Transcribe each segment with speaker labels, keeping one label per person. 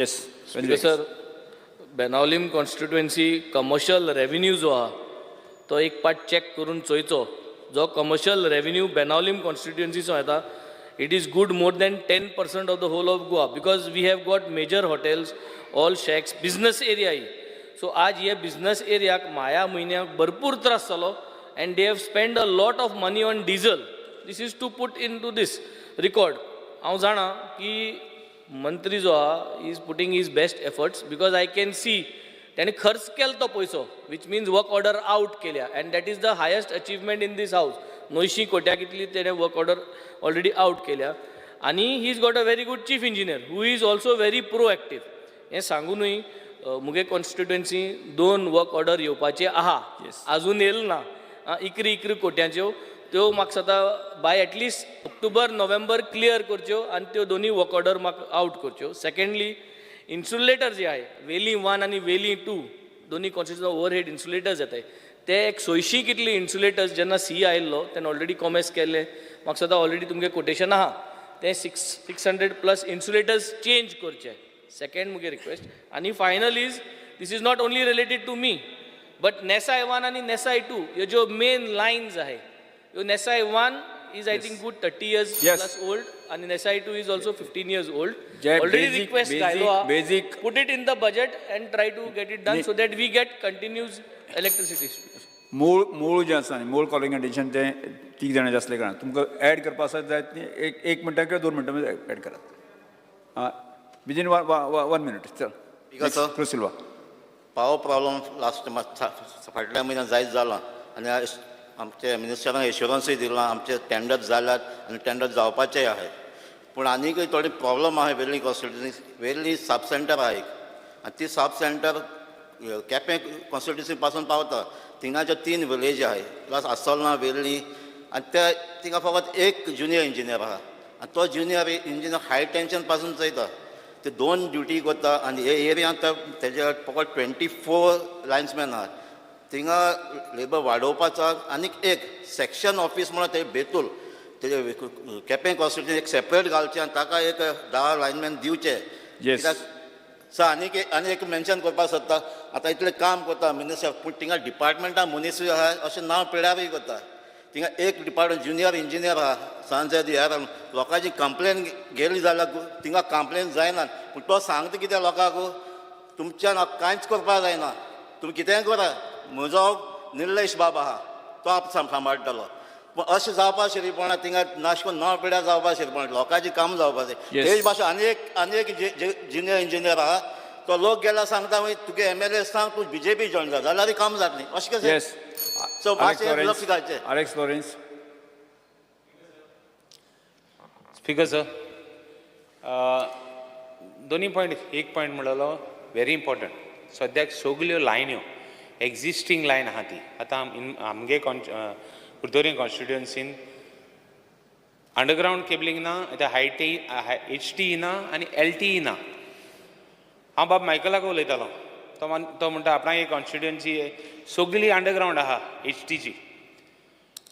Speaker 1: Yes
Speaker 2: sir Benaulim constituency commercial revenue जो आहा तो एक पार्ट चॅक करून चोयचो. जो कमर्शियल रेव्हेन्यू बेनावलीम कॉन्स्टिट्युएन्सीचो येता it is good more than 10% of the whole of Goa because we have got major hotels all shacks business area ही. So आज हे बिझनस एरियाक माया म्हयन्याक भरपूर त्रास जालो and they have spend a lot of money on diesel. This is to put in to this record. हांव जाणा की मंत्री जो आहा is putting his best efforts because I can see त्यांनी खर्च केला तो पैसो वीच मिन्स वर्क ऑर्डर आउट केल्या and that is the highest achievement in this house. 900 कोट्या कितली तेणें वर्क ऑर्डर ऑलरेडी आउट केल्या आनी he is got a very good chief engineer who is also very proactive. हें सांगूनय मुगे कॉन्स्टिट्युएन्सी 2 वर्क ऑर्डर येवपाचे आहा. आजून येल ना. इकरी कोट्यांच्यो त्यो म्हाका सद्दा by at least October November clear करच्यो आनी त्यो दोनूय वर्क ऑर्डर म्हाका आउट करच्यो. सेकंडली इन्सुलेटर जे आहे वेली 1 आणि वेली 2 दोन्ही कॉन्स्टिट्युएन्सी ओव्हरहेड इन्सुलेटर्स येतात ते एक 600 कितली इन्सुलेटर्स जेन्ना सी आयिल्लो तेन्ना ऑलरेडी कॉमेस केले. म्हाका सद्दा ऑलरेडी तुमगे कोटेशन आहा ते 600+ इन्सुलेटर्स चेंज करचे. सेकंड मुगे रिक्वेस्ट. आनी final is this is not only related to me but नेसाय 1 आणि नेसाय 2 ह्यो ज्यो मेन लायन्स आहे ह्यो नेसाय 1 is I think good 30 years plus old and Nesai 2 is also 15 years old. Already request basic put it in the budget and try to get it done so that we get continuous electricity.
Speaker 1: मूळ जे आसा न्ही मूळ calling condition ते 3 जाणांचे असले कारण तुमकां add करपा आसा जायत न्ही एक मिनटां किंवा 2 मिनटां ॲड करात विदिन 1 मिनट. चल सिल्वा
Speaker 3: पावर प्रॉब्लम लास्ट फाटल्या म्हयन्यात जायत जाला आनी आमच्या मिनिस्टरान एश्युरन्सूय दिला आमचे टेंडर जाल्यात आनी टेंडर जावपाचेय आहे. पूण आनीकय थोडे प्रॉब्लम आहे वेर्ली कॉन्स्टिट्युएन्सी. वेर्ली सब सेंटर आहे एक आनी ती सब सेंटर केपें कॉन्स्टिट्युएन्सी पासून पावता थिंगाच्यो 3 विलेज आहे प्लस आसोलना वेर्ली आनी त्या थिंगा फकत एक जुनियर इंजिनियर आहा आनी तो जुनियर इंजिनियर हाय टेंशन पासून चयता. ते 2 ड्युटी करता आनी हे एरियांत तेजे फकत 24 लायन्समॅन आहात. थिंगा लेबर वाडोवपाचो आनीक एक सेक्शन ऑफिस म्हणून ते बेतूल तेजे केपें कॉन्स्टिट्युएन्सी एक सेपरेट घालचें आनी ताका एक 10 लायनमॅन दिवचे. सो आनी एक मेन्शन करपाक सोदता. आतां इतलें काम करता मिनिस्टर पूण थिंगा डिपार्टमेंटा मनीसूय आहा अशें नांव पिड्यारूय करता. थिंगा एक डिपार्टमेंट जुनियर इंजिनियर आहा सांजे दियार लोकांची कंप्लेन गेली जाल्यार थिंगा कंप्लेन जायना पूण तो सांगता कितें लोकांक तुमच्यान कांयच करपाक जायना तुमी कितेंय करा म्हजो निलेश बाब आहा तो आप सांबाळटलो. पूण अशें जावपा शिरीपणा थिंगा नाश करून नांव पिड्यार जावपा शिरीपणा लोकांची काम जावपा जाय. तेच भाशेन आनी एक जुनियर इंजिनियर आहा तो लोक गेल्यार सांगता तुगे MLA सांग तूं BJP जॉयन जा जाल्यार काम जातलें अशें कशें. सो मातशें लक्ष घालचें.
Speaker 1: Alex Lawrence.
Speaker 4: स्पीकर सर दोन्ही पॉयंट एक पॉयंट म्हणलो व्हेरी इम्पॉर्टंट. सद्याक सगल्यो लायन्यो एक्झिस्टींग लायन आहा ती आतां आमगे कुर्तोरी कॉन्स्टिट्युएन्सीन अंडरग्रावंड केबलींग ना आतां HT ना आनी LTE ना. हांव बाब मायकलाक उलयतालो तो म्हणटा आपणाक एक कॉन्स्टिट्युएन्सी सगळी अंडरग्रावंड आहा HTची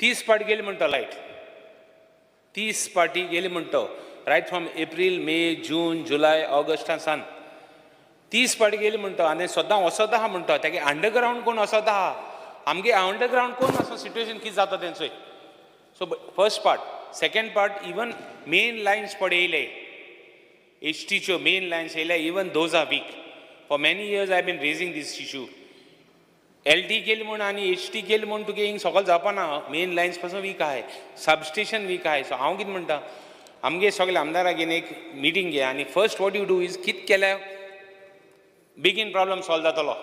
Speaker 4: 30 पाटी गेली म्हणटा लायट 30 पाटी गेली म्हणटा right from April May June July ऑगस्टान सान 30 पाटी गेली म्हणटा आनी सद्दां वसत आहा म्हणटा तेगे अंडरग्रावंड कोण वसत आहा आमगे अंडरग्रावंड कोण वचून सिट्युएशन कितें जाता तेंचोय. So first part. Second part even main lines पडयले HTच्यो मेन लायन्स येयल्या even those are weak. For many years I been raising this issue. LT केली म्हूण आनी HT केली म्हूण तुगे हिंग सकयल जावपाना. मेन लायन्स पासून वीक आहाय सबस्टेशन वीक आहाय. सो हांव कितें म्हणटा आमगे सगळे आमदाराक घेवन एक मिटींग घे आनी first what you do is कितें केल्यार बेगीन प्रॉब्लम सॉल्व जातलो.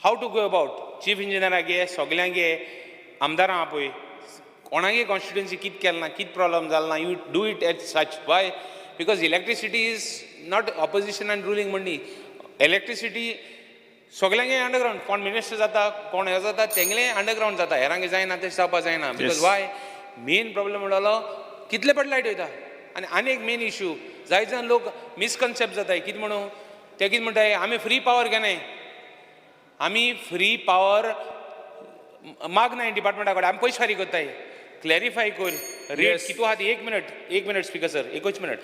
Speaker 4: हाव टू गो अबाउट चीफ इंजिनियराक घे सगल्यांक घे आमदारां आहा पळय कोणागे कॉन्स्टिट्युएन्सी कितें केलें ना कितें प्रॉब्लम जालो ना you do it at such why because electricity is not opposition आनी रुलींग म्हणणी. इलेक्ट्रिसिटी सगल्यांगे अंडरग्रावंड कोण मिनिस्टर जाता कोण हे जाता तेंगले अंडरग्रावंड जाता हेरांगे जायना ते जावपा जायना. बिकॉज वाय मेन प्रॉब्लम म्हणलो कितले पट लायट वयता. आनी एक मेन इशू जायत जाण लोक मिसकन्सेप्ट जाताय कितें म्हणून ते कितें म्हणटाय आमी फ्री पावर घेनाय आमी फ्री पावर मागनाय डिपार्टमेंटा कडेन आमी पयशे फारीक करताय. क्लॅरिफाय कर रेट कितू आहा ती एक मिनट स्पीकर सर एकूच मिनट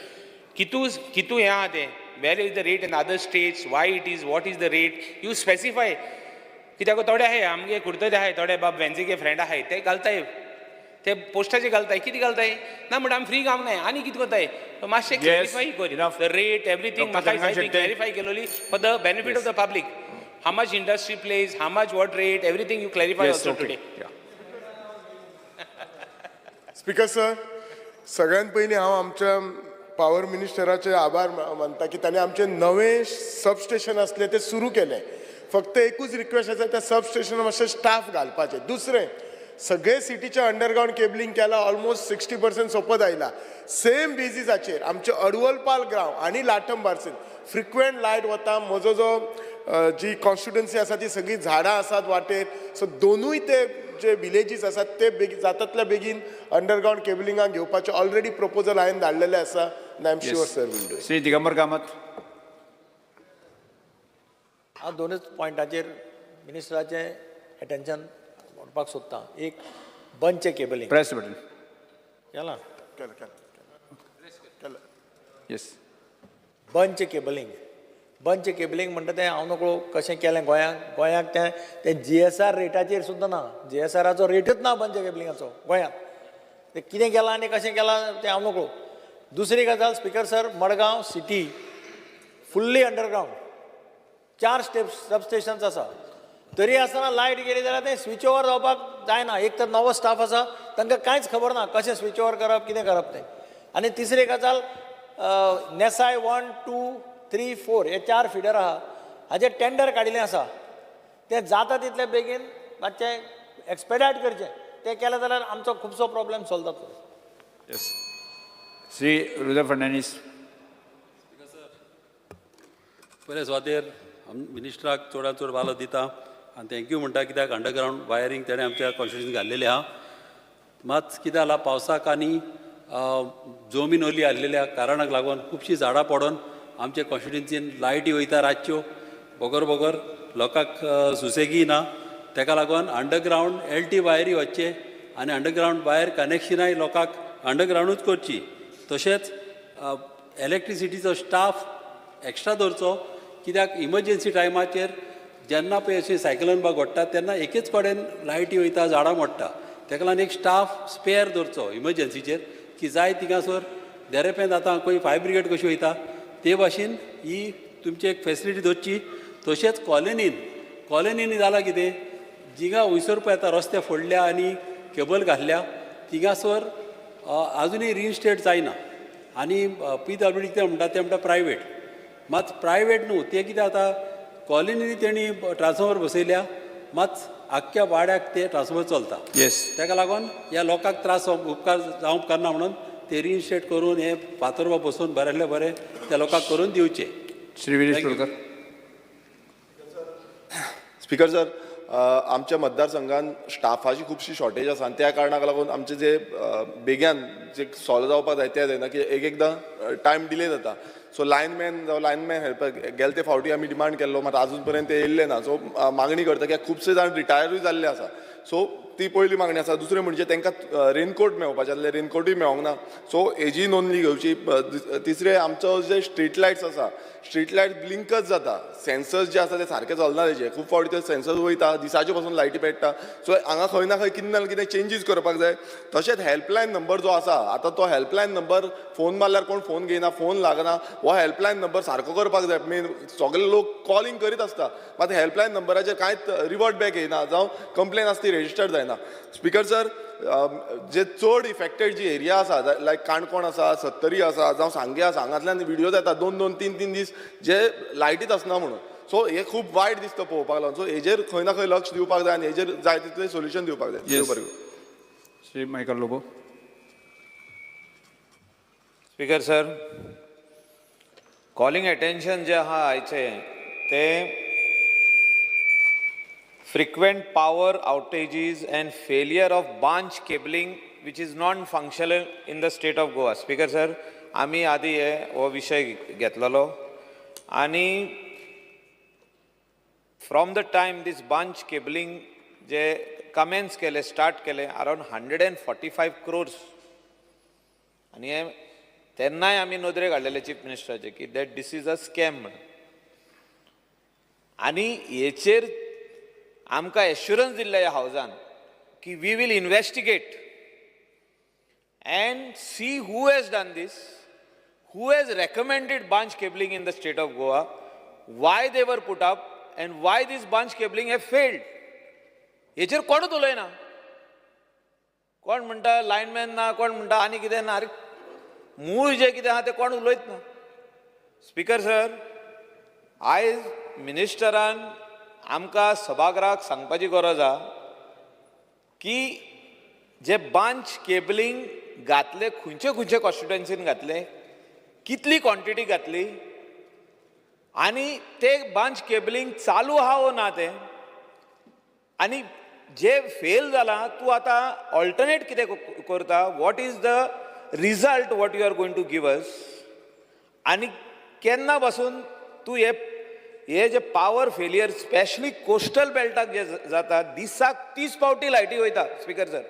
Speaker 4: कितू हें आहा तें where is the rate in other states, why it is, what is the rate, you specify. कित्याक थोडे आहाय आमगे कुर्तोचे आहाय, थोडे बाब वेन्सीचे फ्रेंड आहाय, ते घालताय, ते पोस्टाचे घालताय. कितें घालताय? ना म्हणटा आमी फ्री काम नाही, आनी कितें करताय? मातशें क्लॅरिफाय कर.
Speaker 1: enough.
Speaker 4: The rate everything
Speaker 1: Dr.
Speaker 4: म्हाका
Speaker 1: Jangan
Speaker 4: दिसता
Speaker 1: Shetty.
Speaker 4: क्लॅरिफाय केलोली for the benefit of the public. How much industry plays, how much what rate, everything you clarify
Speaker 1: Yes,
Speaker 4: ऑल्सो
Speaker 1: okay.
Speaker 4: Today.
Speaker 1: Yeah.
Speaker 5: Speaker sir, सगळ्यात पयलीं हांव आमच्या power मिनिस्टराचे आभार मानता की ताणें आमचे नवे सबस्टेशन असले ते सुरू केले. फक्त एकूच रिक्वेस्ट आसा, त्या सबस्टेशनार मातशे स्टाफ घालपाचे. दुसरें, सगळे सिटीचे अंडरग्राउंड केबलिंग केला, ऑलमोस्ट 60% सोपत आयला. सेम बेजिसाचेर आमचे अडवलपाल गांव आनी लाटम बार्सेन फ्रिक्वेंट लायट वता. म्हजो जो जी कॉन्स्टिट्युएन्सी आसा ती सगळी झाडां आसात वाटेर, सो दोनूय ते जे विलेजीस आसात ते जातातल्या बेगीन अंडरग्राउंड केबलिंगाक घेवपाचे ऑलरेडी प्रपोजल हांवें धाडलेले आसा. I am sure sir will do.
Speaker 1: Shri Digambar Kamat.
Speaker 6: हांव दोनूच पॉयंटाचेर मिनिस्टराचें एटेन्शन व्हरपाक सोदतां. एक बंच केबलिंग
Speaker 1: प्रेस बटन.
Speaker 6: केलां,
Speaker 1: येस.
Speaker 6: बंच केबलिंग म्हणटा तें हांव नकळो कशें केलें गोंयांत तें GSR रेटाचेर सुद्दां ना. GSRाचो रेटूच ना बंच केबलिंगाचो गोंयांत. तें कितें केलां आनी कशें केलां तें हांव नकळो. दुसरी गजाल speaker sir, Madgaon city fully underground 4 substations आसा. तरी आसतना लायट गेली जाल्यार तें स्विच ओवर जावपाक जायना. एक तर नवो स्टाफ आसा, तांकां कांयच खबर ना कशें स्विच ओवर करप, कितें करप तें. आनी तिसरी गजाल, नेसाय 1, 2, 3, 4 हे 4 फिडर आहा, हाजें टेंडर काडिल्लें आसा. तें जाता तितले बेगीन मातशें एक्सपेडायट करचें. तें केलें जाल्यार आमचो खुबसो प्रॉब्लेम सॉल्व जातलो.
Speaker 1: येस. श्री रुद्र फर्नांडीस.
Speaker 7: पयले सुवातेर मिनिस्टराक चडांत चड वालो दिता आनी थँक्यू म्हणटा, कित्याक अंडरग्राउंड वायरींग तेणें आमच्या कॉन्स्टिट्युएन्सीन घाल्लेलें आहा. मात कितें जाला, पावसाक आनी जमीन ओली आसलेल्या कारणाक लागून खुबशीं झाडां पडोवन आमच्या कॉन्स्टिट्युएन्सीन लायटी वयता रातच्यो बोगोर लोकांक सुसेगी ना. ताका लागून अंडरग्राउंड LT वायरी वचचे आनी अंडरग्राउंड वायर कनेक्शनाय लोकांक अंडरग्राउंडूच करची. तशेंच इलेक्ट्रिसिटीचो स्टाफ एक्स्ट्रा दवरचो, कित्याक इमर्जन्सी टायमाचेर जेन्ना पळय अशें सायकलन बा घडटा तेन्ना एकेच कडेन लायटी वयता, झाडां मोडटा. ताका लागून एक स्टाफ स्पेअर दवरचो इमर्जन्सीचेर, की जाय थिंगासोर देरेपेंत आतां खंय फायर ब्रिगेड कशी वयता ते भाशेन ही तुमची एक फेसिलिटी दवरची. तशेंच कॉलनीनी जालां कितें, जिंगा वयसर पळय आतां रस्ते फोडल्या आनी केबल घातल्या थिंगासोर आजुनूय रिइन्स्टेट जायना. आनी PWD कितें म्हणटा प्रायवेट. मात प्रायवेट न्हू, ते कितें आतां कॉलनीनी तेणी ट्रान्सफॉर्मर बसयल्या, मात आख्ख्या वाड्याक ते ट्रान्सफॉर्मर चलता.
Speaker 1: येस.
Speaker 7: ताका लागून ह्या लोकांक त्रास उपकार जावंक उपकारना म्हणून ते रिइन्स्टेट करून हे फातोरबा बसोवन बऱ्यांतले बरें त्या लोकांक करून दिवचे.
Speaker 1: श्री विरेश तोडकर.
Speaker 8: स्पीकर सर, आमच्या मतदारसंघान स्टाफाची खुबशी शॉर्टेज आसा आनी त्या कारणाक लागून आमचे जे बेग्यान जे सॉल्व जावपाक जाय ते जायना, की एकदां टायम डिले जाता. सो लायनमॅन हेल्पाक गेले ते फावटी आमी डिमांड केल्लो, मात अजून पर्यंत ते येयल्ले ना. सो मागणी करता, कित्याक खुबशे जाण रिटायरूय जाल्ले आसा. सो ती पयली मागणी आसा. दुसरें म्हणजे तांकां रेनकोट मेळपाचे आसले, रेनकोटूय मेळोंक ना. सो हेजी नोंदणी घेवची. तिसरें, आमचो जे स्ट्रीट लायट्स आसा, स्ट्रीट लायट ब्लिंकच जाता. सेन्सर्स जे आसा ते सारके चलना तेजे. खूब फावटी ते सेन्सर्स वयता, दिसाचे पासून लायटी पेट्टा. सो हांगा खंय ना खंय कितें ना कितें चेंजीस करपाक जाय. तशेंच हेल्पलायन नंबर जो आसा, आतां तो हेल्पलायन नंबर फोन मारल्यार कोण फोन घेयना, फोन लागना. हो हेल्पलायन नंबर सारको करपाक जाय. मेन सगळे लोक कॉलिंग करीत आसता, मात हेल्पलायन नंबराचेर कांयच रिवर्ट बॅक येयना, जावं कंप्लेन आसा ती रेजिस्टर्ड जायना. स्पीकर सर, जे चड इफेक्टेड जी एरिया आसा, लायक काणकोण आसा, सत्तरी आसा, जावं सांगे आसा, हांगांतल्यान व्हिडियोज येता 2-2, 3-3 दीस जे लायटीच आसना म्हणून. सो हे खूब वायट दिसता पळोवपाक लागून. सो हेजेर खंय ना खंय लक्ष दिवपाक जाय आनी हेजेर जाय तितलें सोल्युशन दिवपाक जाय. देव बरें करूं.
Speaker 1: Shri Michael Lobo.
Speaker 9: Speaker sir, calling attention जे आहा आयचें ते frequent power outages and failure of branch cabling which is non-functional in the state of Goa. Speaker sir, आम्ही आधी हो विषय घेतलेलो आणि from the time this branch cabling जे कमेन्स केले, स्टार्ट केले, around 145 crores आणि हे तेन्नाय आमी नदरेक हाडलेले चीफ मिनिस्टराचे की that this is a scam म्हणून. आनी हेचेर आमकां एश्युरन्स दिल्ले ह्या हावजान की we will investigate and see who has done this, who has recommended bunch cabling in the state of Goa, why they were put up, and why this bunch cabling have failed. हेचेर कोणूच उलयना. कोण म्हणटा lineman ना, कोण म्हणटा आनी कितें ना. अरे मूळ जें कितें आहा तें कोण उलयत ना. स्पिकर सर, आयज मिनिस्टरान आमकां सभागृहाक सांगपाची गरज आहा की जे बांच केबलिंग घातले खंयचे खंयचे कॉन्स्टिट्युएन्सीन घातले, कितली क्वॉन्टिटी घातली, आनी ते बांच केबलिंग चालू आहा वो ना ते, आनी जे फेल जाला तूं आतां ऑल्टरनेट कितें करता, what is the result what you are going to give us, आनी केन्ना पासून तूं हे जे पावर फेलियर स्पेशली कोस्टल बेल्टाक जे जाता, दिसाक 30 फावटी लायटी वयता. Speaker sir,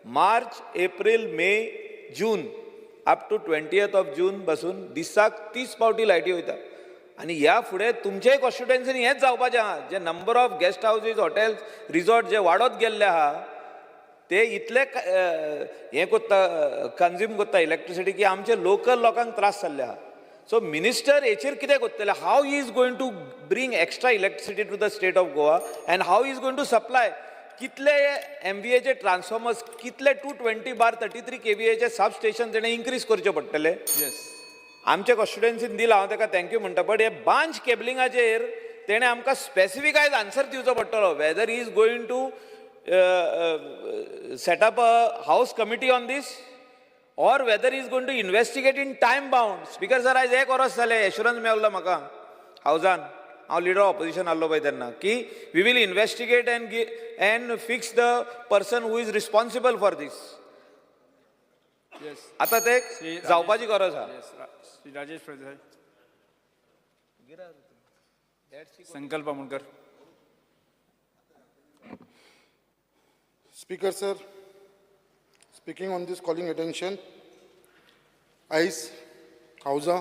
Speaker 9: March, April, May, June up to 20th of June बसून दिसाक 30 फावटी लायटी वयता. आनी ह्या फुडें तुमचेय कॉन्स्टिट्युएन्सीन हेंच जावपाचें आहा. जे number of guest houses, hotels, resort जे वाडत गेल्ले आहा ते इतले हें कोत्ता, कन्ज्यूम कोत्ता इलेक्ट्रिसिटी की आमचे लोकल लोकांक त्रास जाल्ले आहा. सो मिनिस्टर हेचेर कितें कोत्तले, how he is going to bring extra electricity to the state of Goa, and how he is going to supply. कितले MVAचे ट्रान्सफॉर्मर्स, कितले 220/33 kVAचे सब स्टेशन तेणें इन्क्रीज करचे पडटले. आमच्या कॉन्स्टिट्युएन्सीन दिला, हांव ताका थँक्यू म्हणटा. बट हे बांच केबलिंगाचेर तेणें आमकां स्पेसिफिकायज आन्सर दिवचो पडटलो, whether he is going to set up a house committee on this, or whether he is going to investigate in time bound. Speaker sir, आयज 1 वर्स जालें एश्युरन्स मेळ्ळो म्हाका हावजान, हांव लिडर ऑफ ऑपोजिशन आहलो पळय तेन्ना, की we will investigate and fix the person who is responsible for this. आतां ते जावपाची गरज आहा.
Speaker 1: श्री राजेश प्रदेसाई, संकल्प Amonkar.
Speaker 10: Speaker sir, speaking on this calling attention, आयज हावजा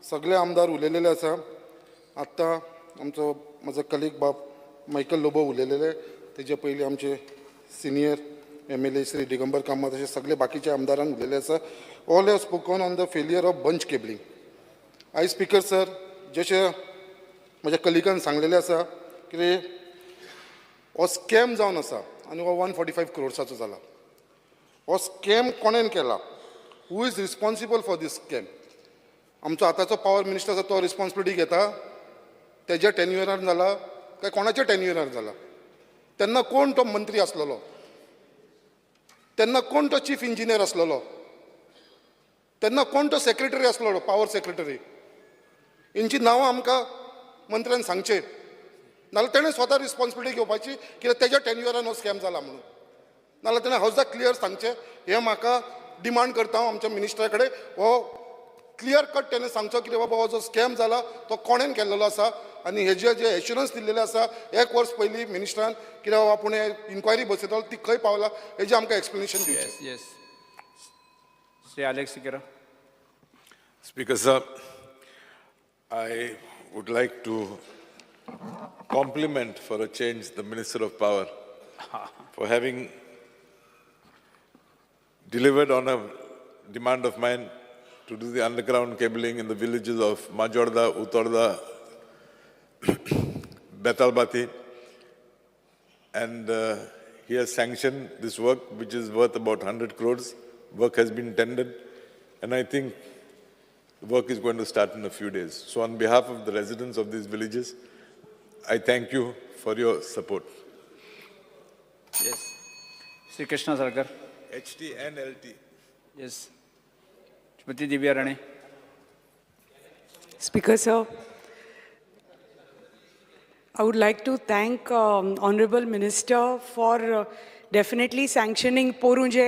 Speaker 10: सगळे आमदार उलयलेले आसा. आत्तां आमचो म्हजो कलीग बाब मायकल लोबो उलयलेले, तेजे पयलीं आमचे सिनियर MLA श्री दिगंबर कामत, अशे सगळे बाकीचे आमदारान उलयले आसा. All have spoken on the failure of bunch cabling. आयज स्पीकर सर, जशे म्हज्या कलिगान सांगलेले आसा की हो स्कॅम जावन आसा आनी हो 145 crores जाला. हो स्कॅम कोणेन केला, who is responsible for this scam? आमचो आतांचो पावर मिनिस्टर आसा तो रिस्पॉन्सिबिलिटी घेता, तेज्या टेन्युअरान जाला काय कोणाच्या टेन्युअरान जाला? तेन्ना कोण तो मंत्री आसलेलो, तेन्ना कोण तो चीफ इंजिनियर आसलेलो, तेन्ना कोण तो सेक्रेटरी आसलेलो, पावर सेक्रेटरी? हेंची नांवां आमकां मंत्र्यान सांगचे, नाल्यार तेणें स्वता रिस्पॉन्सिबिलिटी घेवपाची कित्याक तेज्या टेन्युअरान हो स्कॅम जाला म्हणून. नाल्यार तेणें हावजाक क्लियर सांगचें. हें म्हाका डिमांड करता हांव आमच्या मिनिस्टरा कडेन. हो क्लियर कट तेणें सांगचो की बाबा हो जो स्कॅम जाला तो कोणेन केल्लो आसा, आनी हेजे जे एश्युरन्स दिल्लेले आसा 1 वर्स पयलीं मिनिस्टरान कित्याक बाबा आपूण इन्क्वायरी बसयतलो ती खंय पावला हेजें आमकां एक्सप्लेनेशन दिवचें.
Speaker 1: Yes, Shri Alex Sequeira.
Speaker 11: Speaker sir, I would like to compliment for a change the Minister of Power for having delivered on a demand of mine to do the underground cabling in the villages of Majorda, Utorda, Betalbati, and he has sanctioned this work, which is worth about 100 crores. Work has been tendered, and I think the work is going to start in a few days. So on behalf of the residents of these villages, I thank you for your support.
Speaker 1: Yes. Sri Krishna Sarkar.
Speaker 11: HT and LT.
Speaker 1: Yes. Shrimati Divya Rane.
Speaker 12: Speaker sir, I would like to thank Honorable Minister for definitely sanctioning porunje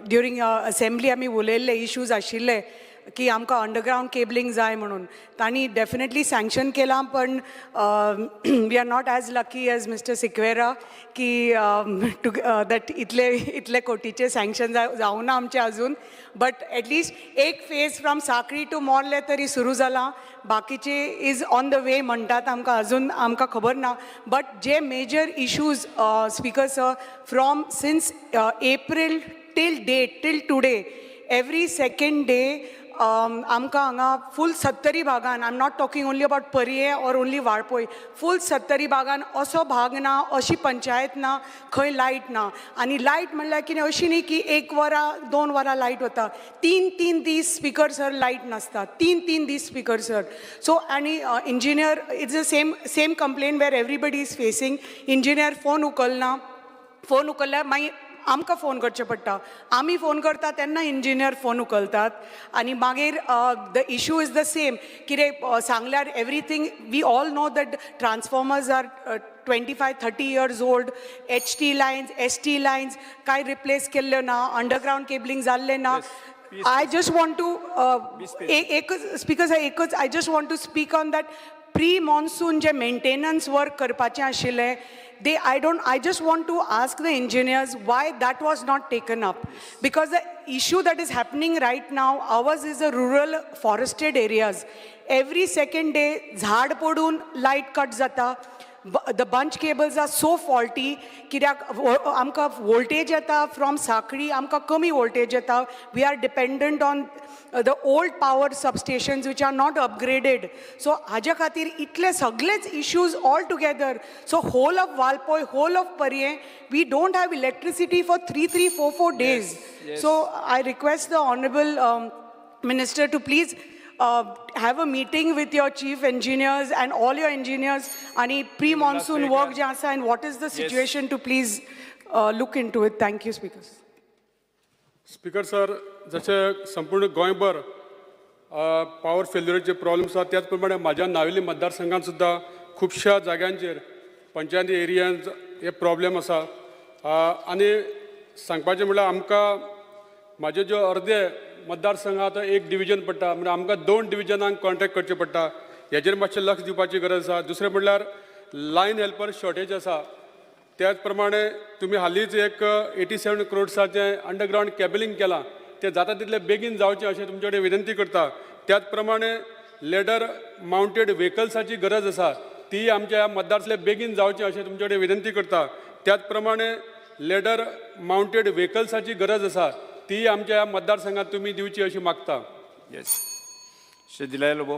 Speaker 12: during assembly आमी उलयल्ले issues आशिल्ले की आमकां underground cabling जाय म्हणून तांणी definitely sanction केलां पण we are not as lucky as mister Sequeira की दॅट इतले कोटीचे सँक्शन जावं ना आमचे अजून बट एटलिस्ट एक phase from Sankhali to Morlem तरी सुरू जाला बाकीचे इज ऑन द वे म्हणटात आमकां अजून आमकां खबर ना बट जे major issues speaker sir from since April till today every second day आमकां हांगा फूल 70 भागान I am not talking only about Paryem or only Valpoi full 70 भागान असो भाग ना अशी पंचायत ना खंय लायट ना आनी लायट म्हणल्यार कितें अशी न्ही की 1 वरां 2 वरां लायट वता 3 दीस स्पिकर सर लायट नासता 3 दीस स्पिकर सर सो आनी engineer it's the same complaint where everybody is facing engineer phone उखलल्यार मागीर आमकां फोन करचें पडटा आमी फोन करता तेन्ना इंजिनियर फोन उखलतात आनी मागीर the issue is the same कितें सांगल्यार everything we all know that transformers are 25-30 years old HT lines ST lines कांय रिप्लेस केल्ल्यो ना अंडरग्रावंड केबलिंग जाल्लें ना आय जस्ट वॉन्ट टू एकच स्पिकर एकच I just want to speak on that pre monsoon जे मेंटेनन्स वर्क करपाचें आशिल्लें I just want to ask the engineers why that was not taken up because the issue that is happening right now ours is a rural forested areas every second day झाड पडून light cut जाता the bunch cables are so faulty कित्याक आमकां voltage येता from साखळी आमकां कमी voltage येता we are dependent on the old power substations which are not upgraded so हाज्या खातीर इतले सगळेच issues all together so whole of Valpoy whole of Parye we don't have electricity for 3-4 days so I request the honorable minister to please have a meeting with your chief engineers and all your engineers and pre-monsoon work je asa and what is the situation to please look into it. Thank you, speakers.
Speaker 13: Speaker sir जशें संपूर्ण गोंयभर power फेल्युरीचे problems आसा त्याच प्रमाणे म्हाज्या नावेली मतदारसंघात सुद्दां खुबश्या जाग्यांचेर पंचायती एरियांत हे प्रॉब्लेम आसा आनी सांगपाचें म्हणल्यार आमकां म्हाजे ज्यो अर्दे मतदारसंघात एक डिविजन पडटा म्हणजे आमकां 2 डिविजनांक कॉन्ट्रॅक्ट करचें पडटा हेजेर मातशें लक्ष दिवपाची गरज आसा दुसरें म्हणल्यार लायन हेल्पर शॉर्टेज आसा त्याच प्रमाणे तुमी हालींच एक 87 crores अंडरग्रावंड कॅबलिंग केलां तें जाता तितलें बेगीन जावचें अशें तुमचे कडेन विनंती करता त्याच प्रमाणे लेडर माउंटेड व्हेकल्साची गरज आसा ती आमच्या मतदारसंघातले बेगीन जावचें अशें तुमचे कडेन विनंती करता त्याच प्रमाणे लेडर माउंटेड व्हेकल्साची गरज आसा ती आमच्या मतदारसंघात तुम्ही दिवची अशी मागता
Speaker 1: yes Shri Delilah Lobo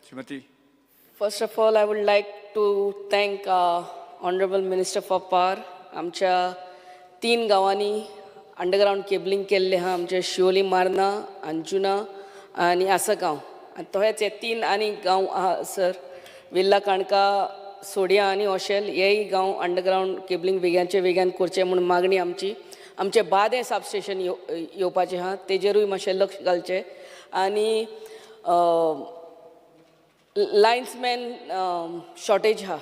Speaker 1: Shrimati
Speaker 14: first of all I would like to thank honourable minister for power आमच्या 3 गांवांनी अंडरग्रावंड केबलिंग केल्ले आहा आमचे शिवोली मार्ना अंजुना आनी आसगांव आनी तशेंच हे 3 आनी गांव आहा सर वेल्ला काणका सोडिया आनी ओशेल हेय गांव अंडरग्रावंड केबलिंग वेगयान करचें म्हणून मागणी आमची आमचे बादें सबस्टेशन येवपाचें आहा तेजेरूय मातशें लक्ष घालचें आनी लायन्समॅन शॉर्टेज आहा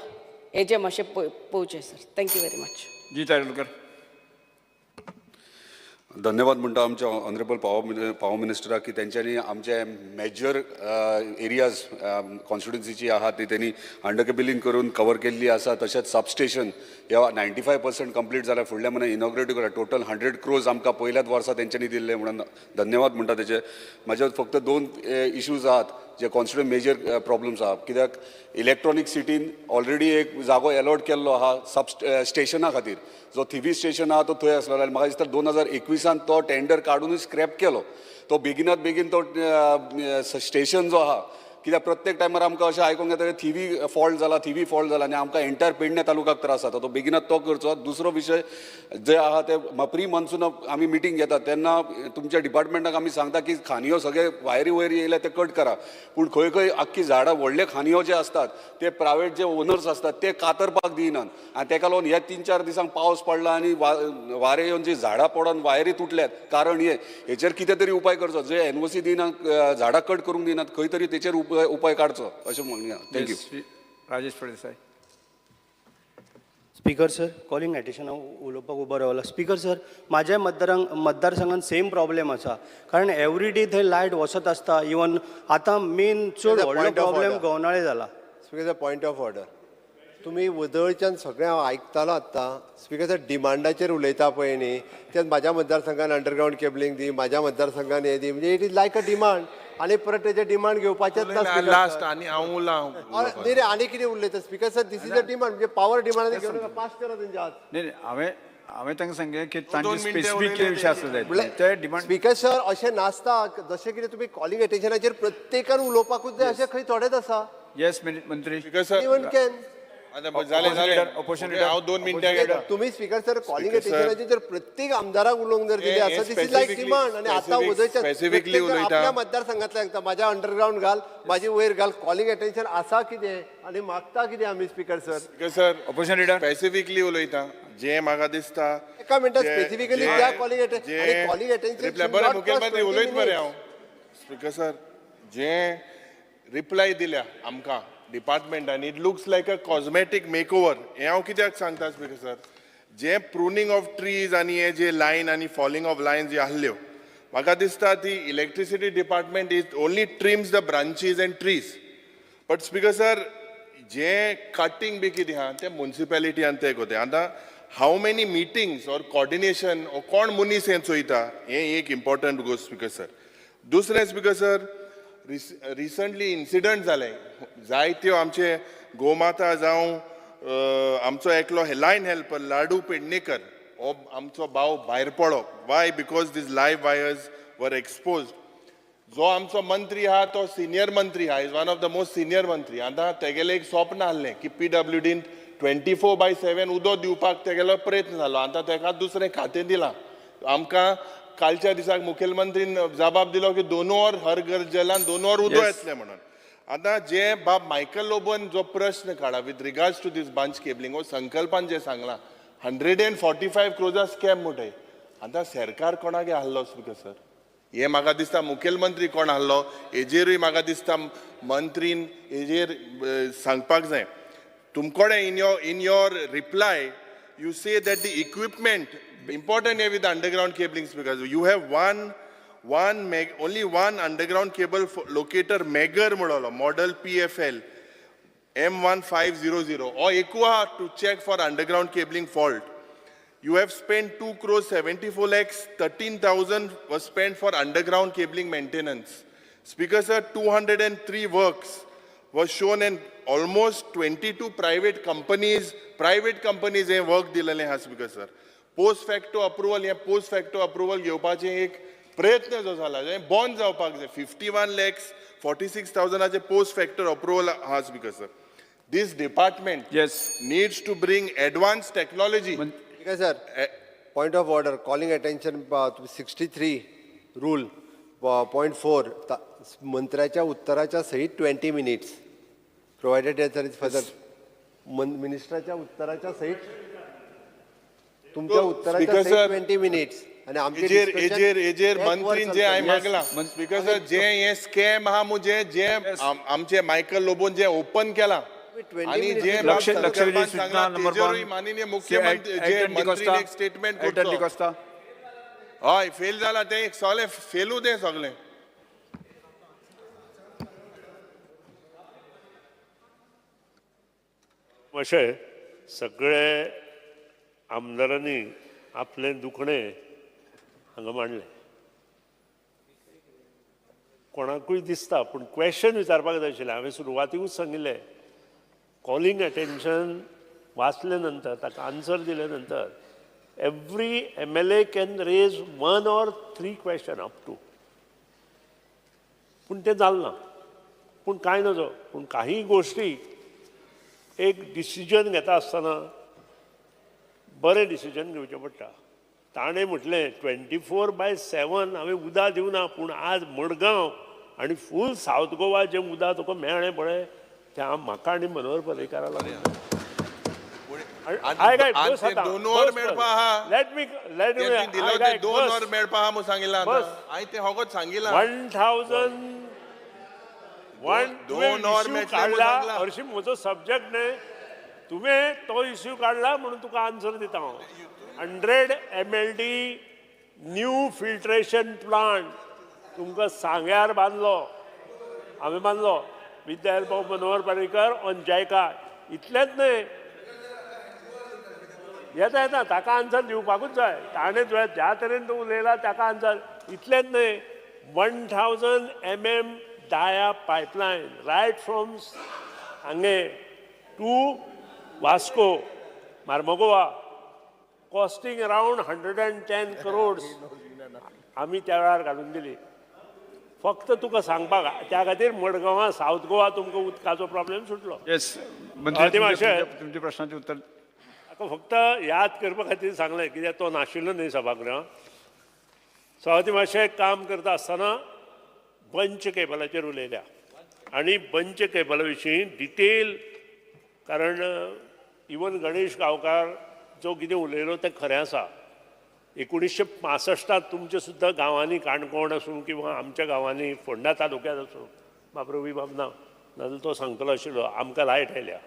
Speaker 14: हेजें मातशें पळोवचें सर थँक्यू वेरी मच
Speaker 1: जी तारेलकर
Speaker 15: धन्यवाद म्हणटा आमच्या ऑनरेबल पावर मिनिस्टराक की तेंच्यांनी आमचे मेजर एरियाज कॉन्स्टिट्युन्सीची आहा ती त्यांनी अंडरकेबलिंग करून कवर केल्ली आसा तशेंच सबस्टेशन ह्या 95% कंप्लीट जाल्यार फुडल्या म्हयन्यात इनॉग्रेट करा टोटल 100 crores आमकां पयल्याच वर्सा तेंच्यांनी दिल्ले म्हणून धन्यवाद म्हणटा तेचे म्हाजे फक्त 2 इश्यूज आहात जे कॉन्स्टिट्युएंट मेजर प्रॉब्लम्स आहा कित्याक इलेक्ट्रॉनीक सिटीन ऑलरेडी एक जागो अलॉट केल्लो आहा सब स्टेशना खातीर जो थिवी स्टेशन आहा तो थंय आसलो आनी म्हाका दिसता 2021 तो टेंडर काडूनच स्क्रॅप केलो तो बेगिनात बेगीन तो स्टेशन जो आहा कित्याक प्रत्येक टायमार आमकां अशें आयकूंक येता थिवी फॉल्ट जाला आनी आमकां एंटायर पेडणे तालुकाक त्रास जाता तो बेगिनात तो करचो दुसरो विशय जे आहा ते प्री मॉन्सून आमी मिटींग घेतात तेन्ना तुमच्या डिपार्टमेंटाक आमी सांगता की खांदयो सगळे वायरी येयले ते कट करा पूण खंय खंय आख्खी झाडां व्हडले खांदयो जे असतात ते प्रायवेट जे ओनर्स असतात ते कातरपाक दिनात आनी तेका लागून ह्या 3-4 दिसांक पावस पडला आनी वारे येवन जी झाडां पडोन वायरी तुटल्यात कारण हेचेर कितें तरी उपाय करचो जे NOC दिनात झाडां कट करूंक दिनात खंय तरी तेचेर उपाय काडचो अशें म्हणया thank you
Speaker 1: Rajesh Faldesai
Speaker 16: speaker sir, calling attention उलोवपाक उबो रावला. स्पीकर सर, म्हाज्या मतदारसंघात सेम प्रॉब्लेम आसा. कारण एवरी डे थंय लायट वचत आसता. इवन आतां मेन चड व्हडलो प्रॉब्लेम गवनाळे जाला.
Speaker 17: Speaker point of order. तुम्ही वदळच्यान सगळें हांव आयकतालो आत्तां. स्पीकर सर डिमांडाचेर उलयता पळय न्ही, तें म्हाज्या मतदारसंघान अंडरग्रावंड केबलिंग दी, म्हाज्या मतदारसंघान हें दी, म्हणजे it is like a demand. आनी परत तेजे डिमांड घेवपाचेच ना.
Speaker 10: लास्ट आनी हांव उरलां.
Speaker 17: न्ही रे, आनी कितें उरलयता speaker sir? This is a demand. म्हणजे पावर डिमांड घेवन पास करा तेंच्या हात.
Speaker 1: नाही हांवें तांकां सांगलें की तांचे स्पेसिफीक विशय आसता जाय ते डिमांड.
Speaker 17: स्पीकर सर अशें नासता. जशें कितें तुमी कॉलिंग एटेन्शनाचेर प्रत्येकान उलोवपाकूच जाय अशें खंय थोडेच आसा.
Speaker 1: येस मंत्री.
Speaker 17: इवन कॅन
Speaker 10: हांव 2 मिनटां
Speaker 17: तुम्ही स्पीकर सर कॉलिंग एटेन्शनाचेर जर प्रत्येक आमदाराक उलोवंक जर दिले आसा दिस इज लायक डिमांड. आनी आतां
Speaker 10: स्पेसिफिकली उलयता
Speaker 17: आपल्या मतदारसंघातल्या सांगता म्हाज्या अंडरग्रावंड घाल, म्हाजी वयर घाल. कॉलिंग एटेन्शन आसा कितें आनी मागता कितें आमी speaker sir?
Speaker 10: Speaker sir opposition leader specifically उलयता. जें म्हाका दिसता
Speaker 17: एका मिनटात स्पेसिफिकली त्या कॉलिंग एटेन्शन कॉलिंग एटेन्शन
Speaker 10: बरें मुखेलमंत्री उलयत बरें हांव. स्पीकर सर जें रिप्लाय दिल्या आमकां डिपार्टमेंटान it looks like a cosmetic makeover. हें हांव कित्याक सांगता स्पीकर सर? जे प्रुनींग ऑफ ट्रीज आनी हे जे लायन आनी फॉलिंग ऑफ लायन्स जे आहल्यो म्हाका दिसता ती electricity department is only trims the branches and trees. But speaker sir जे कटिंग बी कितें आहा तें मुन्सिपॅलिटीयान तें कोते. आतां how many meetings or coordination कोण मनीस हें चोयता हें एक इम्पॉर्टंट गोष्ट स्पीकर सर. दुसरें स्पीकर सर रिसंटली इन्सिडंट जाले जायत्यो आमचे गोमाता जावं आमचो एकलो लायन हेल्पर लाडू पेडणेकर हो आमचो भाव भायर पडलो. Y? Because these live wires वर एक्सपोज. जो आमचो मंत्री आहा तो सिनियर मंत्री आहा, is one of the most senior मंत्री. आतां तेगेलें एक स्वप्न आहलें की PWDन 24/7 उदक दिवपाक तेगेलो प्रयत्न जालो. आतां तेका दुसरें खातें दिलां. आमकां कालच्या दिसाक मुखेलमंत्रीन जबाब दिलो की 2 वर हर घर जलान 2 वर उदक येतलें म्हणून. आतां जे बाब मायकल लोबन जो प्रश्न काडा with regards to this bunch cabling हो संकल्पान जे सांगलां 145 crores स्कॅम म्हणटाय. आतां सरकार कोणागे आहलो स्पीकर सर? हे म्हाका दिसता मुखेलमंत्री कोण आहलो हेजेरूय म्हाका दिसता मंत्रीन हेजेर सांगपाक जाय. तुमकोडे in your reply you say that the equipment important here with the underground cabling because you have only one underground cable locator Megger model PFL M1500 or Equa to check for underground cabling fault. You have spent 2 crores 74 lakhs, 13,000 was spent for underground cabling maintenance. Speaker sir, 203 works was shown in almost 22 private companies हे work दिलेले आहा speaker sir. Post facto approval घेवपाचें एक प्रयत्न जो जाला जे बंद जावपाक जाय. 51 lakhs 46,000 पोस्ट फॅक्टर अप्रुवल आहा speaker sir. This department needs to bring advance technology.
Speaker 17: Speaker sir point of order calling attention 63 rule point 4 मंत्र्याच्या उत्तराच्या सहित 20 minutes प्रोवायडेड फर्दर. मिनिस्टराच्या उत्तराच्या सहित तुमच्या उत्तराच्या सहित 20 minutes आणि
Speaker 10: हेजेर मंत्रीन जे हांवें मागलां स्पीकर सर जे हे स्कॅम आहा मुझे जे आमचे मायकल लोबोन जे ओपन केला आणि जे माननीय मुख्यमंत्री जे मंत्रीन एक स्टेटमेंट करतो हय फेल जाला ते एक सगळें फेलू दे सगळें.
Speaker 18: अशें सगळे आमदारांनी आपलें दुखणें हांगा मांडलें. कोणाकूय दिसता पूण क्वेश्चन विचारपाक जाय आशिल्लें. हांवें सुरवातीकूच सांगिल्लें कॉलिंग एटेन्शन वाचले नंतर ताका आन्सर दिले नंतर every MLA can raise 1 or 3 questions up to. पूण तें जालें ना. पूण कांय नजो. पूण काही गोश्टी एक डिसिजन घेता आसतना बरें डिसिजन घेवचें पडटा. ताणें म्हटलें 24/7 हांवें उदक दिवना पूण आज मडगांव आनी फूल सावथ गोवा जें उदक तुका मेळ्ळें पळय तें म्हाका आनी मनोहर पर्रीकारा लागून.
Speaker 10: दोन वर मेळपा आहा.
Speaker 18: लेट मी
Speaker 10: 2 वर मेळपा आहा म्हणून सांगिल्लां. हांवें तें होगोच सांगिल्लां
Speaker 18: 1,000 2 or काडला हरशीं म्हजो सब्जेक्ट न्ही तुवें तो इश्यू काडला म्हणून तुका आन्सर दिता हांव 100 MLD न्यू फिल्ट्रेशन प्लांट तुमकां सांग्यार बांदलो हांवें बांदलो with the help of Manohar Parrikar on जायका इतलेंच न्हय येता ताका आन्सर दिवपाकूच जाय ताणें ज्या तरेन तो उलयला ताका आन्सर इतलेंच न्हय 1000 mm dia pipeline right from हांगे to Vasco Mormugao costing around 110 crores आमी त्या वेळार घालून दिली फक्त तुका सांगपाक त्या खातीर मडगांवां सावथ गोवा तुमकां उदकाचो प्रॉब्लेम सुटलो
Speaker 1: येस तुमच्या प्रश्नाचें उत्तर
Speaker 18: ताका फक्त याद करपा खातीर सांगलें कित्याक तो नाशिल्लो न्ही सभागृहांत स्वाती मातशें काम करता आसतना बंच केबलाचेर उलयल्या आनी बंच केबला विशीं डिटेल कारण इवन गणेश गांवकार जो कितें उलयलो तें खरें आसा 1965 तुमच्या सुद्दां गांवांनी काणकोण आसूं किंवा आमच्या गांवांनी फोंडा तालुक्यांत आसूं बाब रवी बाब ना नाजाल्यार तो सांगतलो आशिल्लो आमकां लायट आयल्या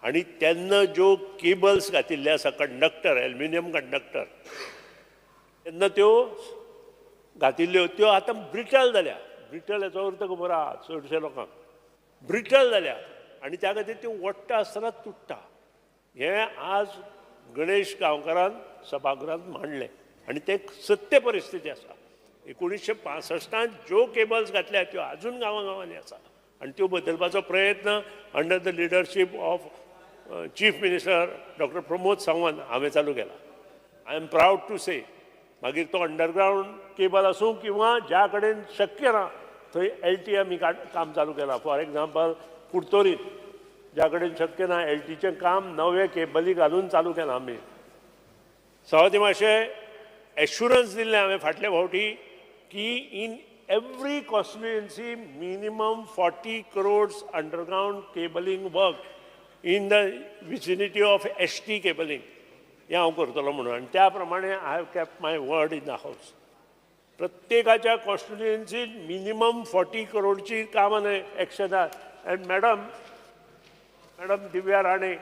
Speaker 18: आनी तेन्ना ज्यो केबल्स घातिल्ले आसा कंडक्टर एल्युमिनियम कंडक्टर तेन्ना त्यो घातिल्ल्यो त्यो आतां ब्रिटल जाल्या ब्रिटल हेचो अर्थ खबर आहा चडशे लोकांक ब्रिटल जाल्या आनी त्या खातीर त्यो ओडटा आसतना तुट्टा हें आज गणेश गांवकारान सभागृहांत मांडलें आनी तें सत्य परिस्थिती आसा 1965 ज्यो केबल्स घातल्या त्यो आजून गांवांनी आसा आनी त्यो बदलपाचो प्रयत्न under the leadership of chief minister doctor Pramod Sawant हांवें चालू केला आय एम प्राऊड टू से मागीर तो अंडरग्रावंड केबल आसूं किंवा ज्या कडेन शक्य ना थंय LT आमी काम चालू केलां फॉर एग्जाम्पल कुडतोरीत ज्या कडेन शक्य ना LTचें काम नवे केबली घालून चालू केलां आमी सवाती मातशें एश्युरन्स दिल्लें हांवें फाटल्या फावटी की in every constituency minimum 40 crores underground cabling work in the vicinity of ST cabling हें हांव करतलो म्हणून आनी त्या प्रमाणे I have kept my word in the house प्रत्येकाच्या कॉन्स्टिट्युएन्सीत मिनिमम 40 crores कामां एक्शनां and madam Divya Rane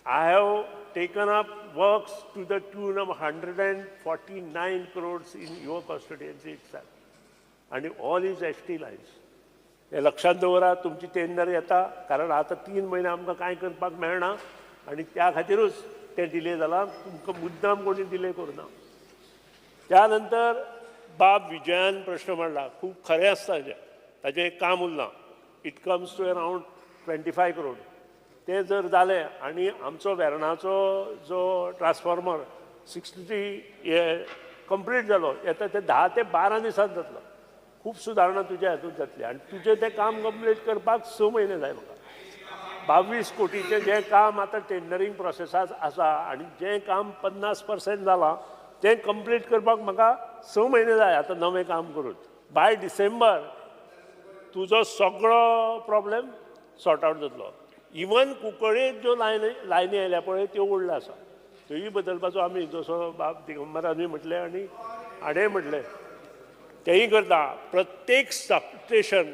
Speaker 18: I have taken up works to the tune of 149 crores in your constituency itself and all is ST lines हे लक्षात दवरा तुमची tender येता कारण आता 3 महिने आमकां कांय करपाक मेळना आनी त्या खातीरूच तें डिले जालां तुमकां मुद्दाम कोणी डिले करुना त्या नंतर बाब विजयान प्रश्न मांडला खूब खरें आसता ताजें एक काम उरलां it comes to around 25 crores ते जर जालें आनी आमचो वेर्णाचो जो ट्रान्सफॉर्मर 63 हे कंप्लीट जालो येता ते 10 ते 12 दिसांत जातलो खूब सुदारणा तुज्या हातूंत जातली आनी तुजें तें काम कंप्लीट करपाक 6 म्हयने जाय म्हाका 22 कोटीचें जें काम आतां टेंडरींग प्रोसेसांत आसा आनी जें काम 50% जालां तें कंप्लीट करपाक म्हाका 6 म्हयने जाय आतां नवें काम करून बाय डिसेंबर तुजो सगळो प्रॉब्लेम सॉर्ट आवट जातलो इवन कुंकळेंत ज्यो लायनी आयल्या पळय त्यो व्हडल्यो आसा त्योय बदलपाचो आमी जसो बाब दिगंबरानूय म्हटलें आनी हाणेंय म्हटलें तेंय करता प्रत्येक सबस्टेशन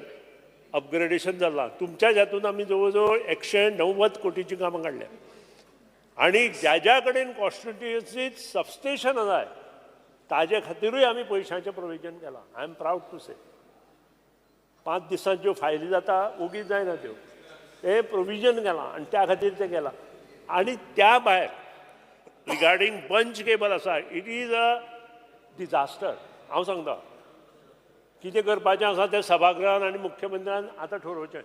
Speaker 18: अपग्रेडेशन जालां तुमच्या हातूंत आमी जवळ जवळ 190 कोटीची कामां काडल्या आनी ज्या कडेन कॉन्स्टिट्युएन्सीत सबस्टेशन जाय ताजे खातीरूय आमी पयशांचें प्रोविजन केलां आय एम प्राऊड टू से 5 दिसांत ज्यो फायली जाता ओगीच जायना त्यो हे प्रोविजन केलां आनी त्या खातीर तें केलां आनी त्या भायर रिगार्डींग बंच केबल आसा इट इज अ डिजास्टर हांव सांगता कितें करपाचें आसा तें सभागृहान आनी मुख्यमंत्र्यान आतां ठरोवचें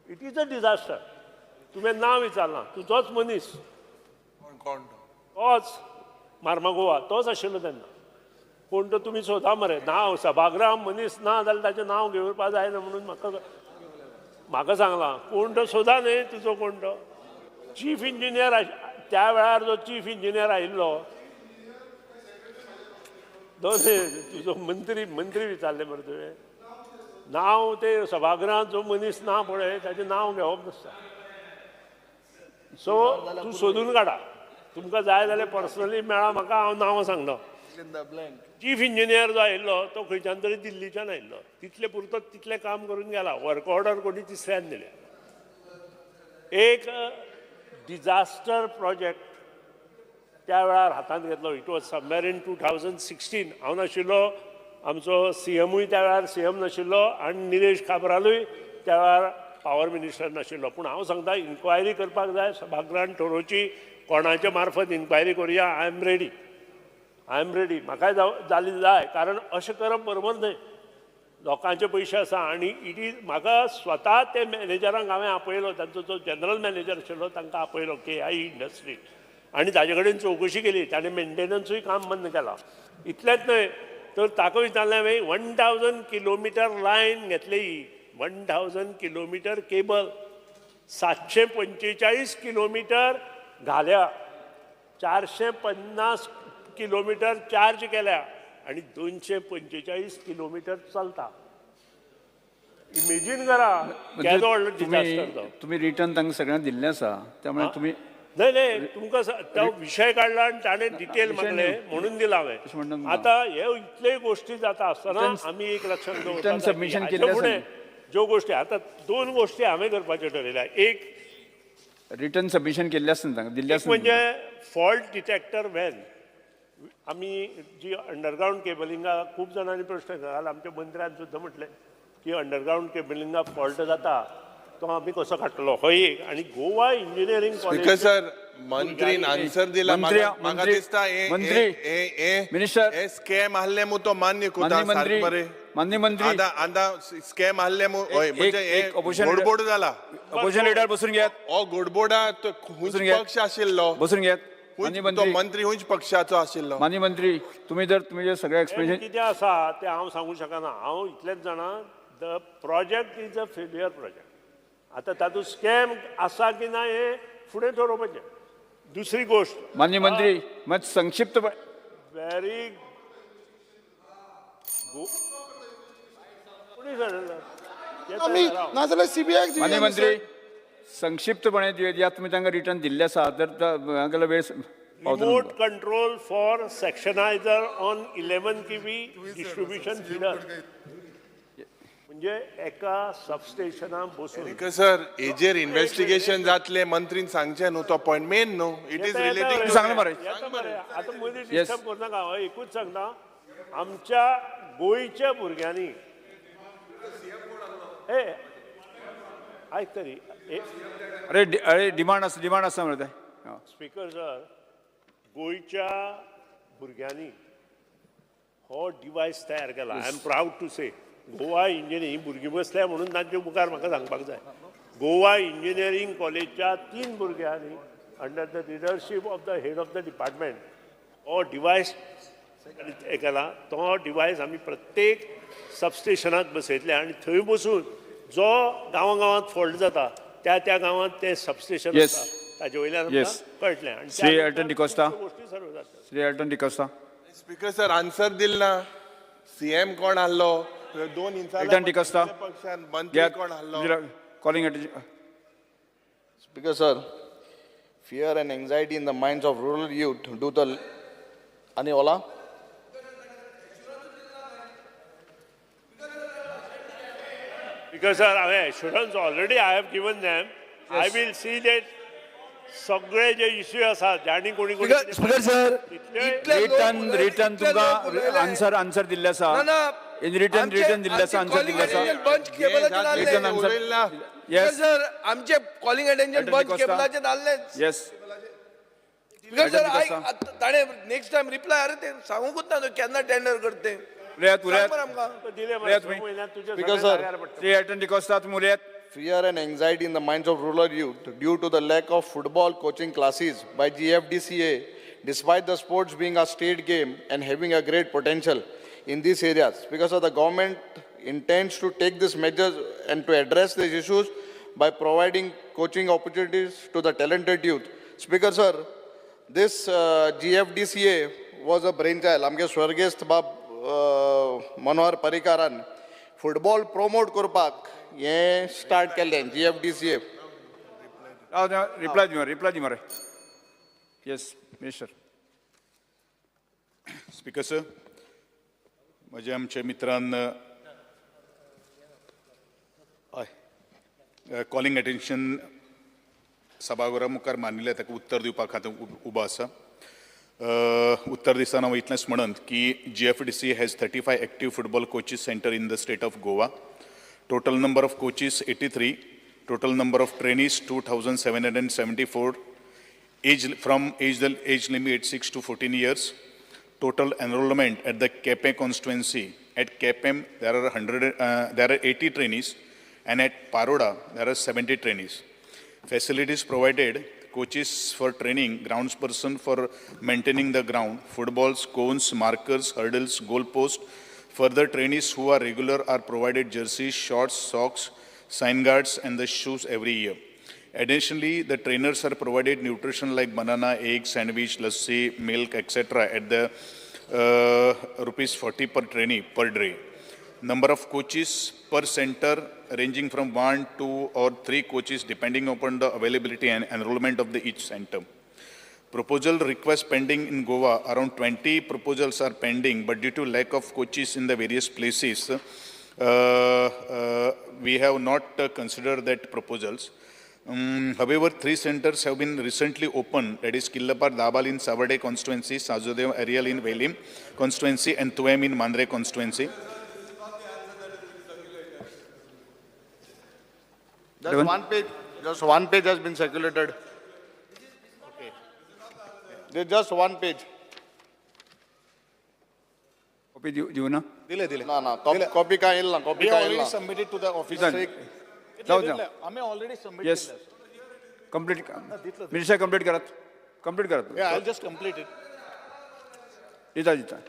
Speaker 18: इट इज अ डिजास्टर तुवें नांव विचारलां तुजोच मनीस तोच मार्मागोवा तोच आशिल्लो तेन्ना पूण तो तुमी सोदा मरे नांव सभागृहान मनीस ना जाल्यार ताचें नांव घेवपा जायना म्हणून म्हाका सांगलां कोण तो सोदा न्ही तुजो कोण तो चीफ इंजिनियर त्या वेळार जो चीफ इंजिनियर आयिल्लो तुजो मंत्री विचारले मरे तुवें नांव ते सभागृहांत जो मनीस ना पळय ताचें नांव घेवप नासता सो तूं सोदून काडा तुमकां जाय जाल्यार पर्सनली मेळा म्हाका हांव नांव सांगना चीफ इंजिनियर जो आयिल्लो तो खंयच्यान तरी दिल्लीच्यान आयिल्लो तितले पुरतो तितलें काम करून गेला वर्क ऑर्डर कोणी तिसऱ्यान दिल्या एक डिझास्टर प्रोजेक्ट त्या वेळार हातांत घेतलो. It was somewhere in 2016. हांव नाशिल्लो, आमचो CMूय त्या वेळार CM नाशिल्लो आनी निलेश काब्रालूय त्या वेळार पावर मिनिस्टर नाशिल्लो. पूण हांव सांगता इन्क्वायरी करपाक जाय, सभागृहान थारोवची, कोणाच्या मार्फत इन्क्वायरी करुया. I am ready. म्हाकाय जाली जाय, कारण अशें करप बरोबर न्हय. लोकांचे पयशे आसा आनी इट इज म्हाका स्वता ते मॅनेजरांक हांवें आपयलो, तांचो जो जनरल मॅनेजर आशिल्लो तांकां आपयलो KI इंडस्ट्री, आनी ताजे कडेन चवकशी केली. ताणें मेंटेनन्सूय काम बंद केलां. इतलेंच न्हय तर ताका विचारलें हांवें 1000 किलोमिटर लायन घेतली, 1000 किलोमिटर केबल, 745 किलोमिटर घाल्या, 450 किलोमिटर चार्ज केल्या आणि 245 किलोमिटर चलता. इमेजीन करा केदो व्हडलो डिझास्टर तो.
Speaker 1: तुम्ही रिटर्न तांकां सगळ्यांक दिल्लें आसा, त्यामुळे तुम्ही
Speaker 18: नाही तुमकां तो विशय काडला आनी ताणें डिटेल मागले म्हणून दिला हांवें. आतां हे इतल्यो गोश्टी जाता आसतना आमी एक लक्षात दवरपाक
Speaker 1: सबमिशन
Speaker 18: जाय. फुडें ज्यो गोश्टी आतां 2 गोश्टी हांवें करपाच्यो ठरयल्या. एक
Speaker 1: रिटर्न सबमिशन केल्ले आसता तांकां दिल्ले आसता.
Speaker 18: म्हणजे फॉल्ट डिटेक्टर व्हॅन. आमी जी अंडरग्रावंड केबलिंगाक खूब जाणांनी प्रश्न घाल, आमच्या मंत्र्यान सुद्दां म्हटलें की अंडरग्रावंड केबलिंगाक फॉल्ट जाता तो आमी कसो काडटलो. हो एक. आनी गोवा इंजिनियरींग कॉलेज
Speaker 8: सर मंत्रीन आन्सर दिला. म्हाका दिसता
Speaker 1: मिनिस्टर
Speaker 8: हे स्कॅम आहले मू तो मान्य कोता.
Speaker 1: मान्य मंत्री
Speaker 8: आंदा स्कॅम आहले मू म्हणजे गोडबोड जाला.
Speaker 1: अपोजिशन लिडर बसून घेयात.
Speaker 8: हो गोडबोडा पक्ष आशिल्लो.
Speaker 1: बसून घेयात.
Speaker 8: तो मंत्री हुंच पक्षाचो आशिल्लो.
Speaker 1: मान्य मंत्री तुम्ही जे सगळे एक्सप्लेनेशन
Speaker 18: कितें आसा तें हांव सांगूं शकना. हांव इतलेंच जाणा the project is a failure project. आतां तातूंत स्कॅम आसा की ना हें फुडें थारोवपाचें. दुसरी गोश्ट
Speaker 1: मान्य मंत्री मात संक्षिप्त
Speaker 18: व्हेरी नाजाल्यार CBI.
Speaker 1: मान्य मंत्री संक्षिप्तपणे दियात. तुम्ही तांकां रिटर्न दिल्ले आसा तर हांगेलो वेळ
Speaker 18: remote control for sectionalizer on 11 kV distribution feeder. म्हणजे एका सबस्टेशनाक बसून
Speaker 8: सर हेजेर इन्व्हेस्टिगेशन जातले मंत्रीन सांगचे न्हू. तो पॉयंट मेन न्हू. It is relating.
Speaker 1: सांगलें मरे.
Speaker 18: आतां मदीं डिस्टर्ब करनाका. हांव एकूच सांगता आमच्या गोंयच्या भुरग्यांनी आयक तरी
Speaker 1: अरे डिमांड आसा मरे ते.
Speaker 18: स्पीकर सर, गोंयच्या भुरग्यांनी हो डिवायस तयार केला. I am proud to say. Goa engineering भुरगीं बसल्या म्हणून तांचे मुखार म्हाका सांगपाक जाय. गोवा इंजिनियरींग कॉलेजच्या 3 भुरग्यांनी under the leadership of the head of the department हो डिवायस हे केला. तो डिवायस आमी प्रत्येक सबस्टेशनाक बसयतले आनी थंय बसून जो गांवांत फॉल्ट जाता त्या गांवांत ते सबस्टेशन आसा ताजे वयल्यान कळटलें. आनी
Speaker 1: श्री अल्टन डिकोस्टा.
Speaker 18: गोश्टी सर्व जाता.
Speaker 1: Shri Alton D'Costa.
Speaker 8: Speaker sir answer दिला. CM कोण आहलो, 2
Speaker 1: अल्टन डिकोस्टा
Speaker 8: पक्षान मंत्री कोण आहलो.
Speaker 1: Calling attention.
Speaker 19: Speaker sir, fear and anxiety in the minds of rural youth due to Ani Ola.
Speaker 18: Because sir, assurance already I have given them. Yes. I will see that सगळे जे issue आसात ज्यांनी कोणी
Speaker 20: speaker sir
Speaker 1: return तुमकां answer दिल्ले आसा. In return दिल्ले आसा. आन्सर दिल्ले आसा. Return answer. येस
Speaker 20: सर आमचे कॉलिंग अटेंशन बंच केबलाचे धाडले.
Speaker 1: येस
Speaker 20: स्पीकर सर ताणे नेक्स्ट टाइम रिप्लाय अरे ते सांगूंकूच ना केन्ना टेंडर करते.
Speaker 19: Speaker sir,
Speaker 1: Shri Alton D'Costa तुम्ही उलयात.
Speaker 19: fear and anxiety in the minds of rural youth due to the lack of football coaching classes by GFDCA, despite the sports being a state game and having a great potential in these areas. Because the government intends to take these measures and to address these issues by providing coaching opportunities to the talented youth. Speaker sir, this GFDCA was a brainchild. आमगे स्वर्गेस्त बाब Manohar पर्रीकारान football promote करपाक हे start केल्लें GFDCA.
Speaker 1: Reply दी मरे. Yes minister.
Speaker 21: Speaker sir, माझ्या आमच्या मित्रान calling attention सभागृहा मुखार मांडिल्ल्या ताका उत्तर दिवपा खातीर उबो आसा. उत्तर दिसतना हांव इतलेंच म्हणत की GFDC has 35 active football coaches center in the state of Goa. Total number of coaches 83. Total number of trainees 2,774. Age limit 6 to 14 years. Total enrollment at the KPM constituency. At KPM there are 80 trainees, and at Paroda there are 70 trainees. Facilities provided: coaches for training, groundsperson for maintaining the ground, footballs, cones, markers, hurdles, goalposts. Further, trainees who are regular are provided jerseys, shorts, socks, sign guards, and the shoes every year. Additionally, the trainers are provided nutrition like banana, egg, sandwich, lassi, milk, etc. at the ₹40 per trainee per day. Number of coaches per center ranging from 1, 2, or 3 coaches depending upon the availability and enrollment of the each center. Proposal requests pending in Goa. Around 20 proposals are pending, but due to lack of coaches in the various places, we have not considered that proposals. However, 3 centers have been recently opened, that is Killapar Dabal in Savade constituency, Sajodev Ariel in Velim constituency, and Tuem in Mandre constituency.
Speaker 19: Just one page has been circulated. Okay. There's just one page.
Speaker 1: Copy देऊ ना?
Speaker 19: No. Copy का येईल ना? Copy का येईल ना?
Speaker 21: Submitted to the office.
Speaker 1: जाऊ द्या.
Speaker 21: आम्ही already submitted.
Speaker 1: Yes. Complete. Minister complete करा. Complete करा.
Speaker 21: Yeah, I'll just complete it.
Speaker 1: जिता.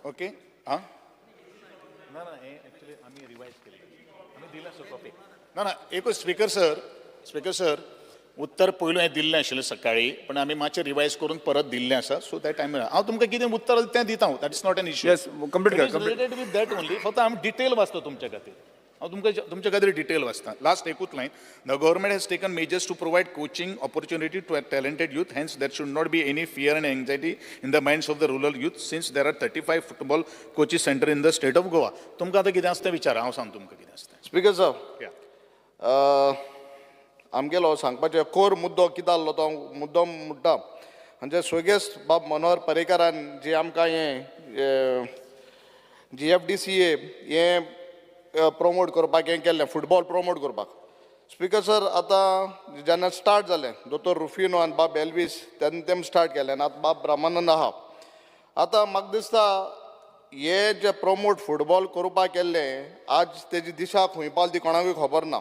Speaker 21: Okay. हाँ? ना actually आम्ही revise केले. आम्ही दिला सो कॉपी. ना एकूच स्पीकर सर उत्तर पयलू हें दिल्लें आशिल्लें सकाळी पण आमी मातशें रिवायज करून परत दिल्लें आसा सो दॅट टायम हांव तुमकां कितें उत्तर तें दिता हांव that is not an issue.
Speaker 1: Yes, complete करा.
Speaker 21: रिलेटेड विथ दॅट ओनली फक्त आमी डिटेल वाचतो तुमच्या खातीर. हांव तुमच्या खातीर डिटेल वाचता. लास्ट एकूच line. The government has taken measures to provide coaching opportunity to talented youth. Hence, there should not be any fear and anxiety in the minds of the rural youth since there are 35 football coaches center in the state of Goa. तुमकां आतां कितें आसता विचारा हांव सांगता तुमकां कितें आसता.
Speaker 19: स्पीकर सर, आमगेलो सांगपाचें कोर मुद्दो कितें आसलो तो मुद्दो म्हणटा म्हणजे स्वर्गेस्त बाब मनोहर पर्रेकारान जी आमकां हें GFDCA हें प्रमोट करपाक हें केल्लें फुटबॉल प्रमोट करपाक. स्पीकर सर, आतां जेन्ना स्टार्ट जालें दोतोर रुफिनो आनी बाब एल्वीस तेम स्टार्ट केलें आनी आतां बाब ब्रह्मानंद आहा. आतां म्हाका दिसता हे जे प्रमोट फुटबॉल करपाक केल्लें आज तेजी दिशा खंय पावली ती कोणाकूय खबर ना.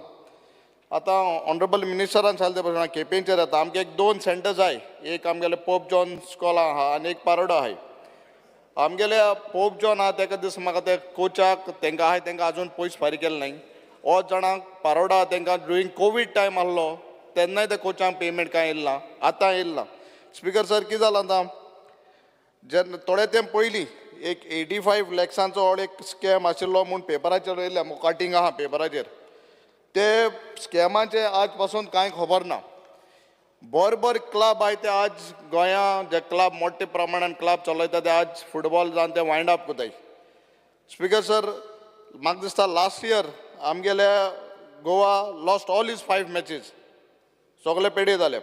Speaker 19: आतां ऑनरेबल मिनिस्टरान सांगले भशेन केपेंचेर येता आमकां 2 सेंटर्स जाय. एक आमगेले पोप जॉन स्कॉला आहा आनी एक पारोडा आहाय. आमगेले पोप जॉन आहा तेका दिसता म्हाका ते कोचाक तेंकां आहाय तेंकां आजून पयस फारीक केले नाय. 8 जाणांक पारोडा तेंकां ड्युरींग कोवीड टायम आसलो तेन्नाय त्या कोचांक पेमेंट कांय येयला आतां येयला. स्पीकर सर, कितें जालां आतां जेन्ना थोडे तेंप पयलीं एक 85 लॅक्सांचो हो एक स्कॅम आशिल्लो म्हूण पेपराचेर येयल्या कटींग आहा पेपराचेर. ते स्कॅमाचे आज पासून कांय खबर ना. बरोबर क्लब आहाय ते आज गोंयां जे क्लब मोठे प्रमाणान क्लब चलयता ते आज फुटबॉल जावन ते वायंड अप कोताय. स्पीकर सर, म्हाका दिसता लास्ट इयर आमगेले Goa lost all is 5 matches. सगळे पेडे जाले.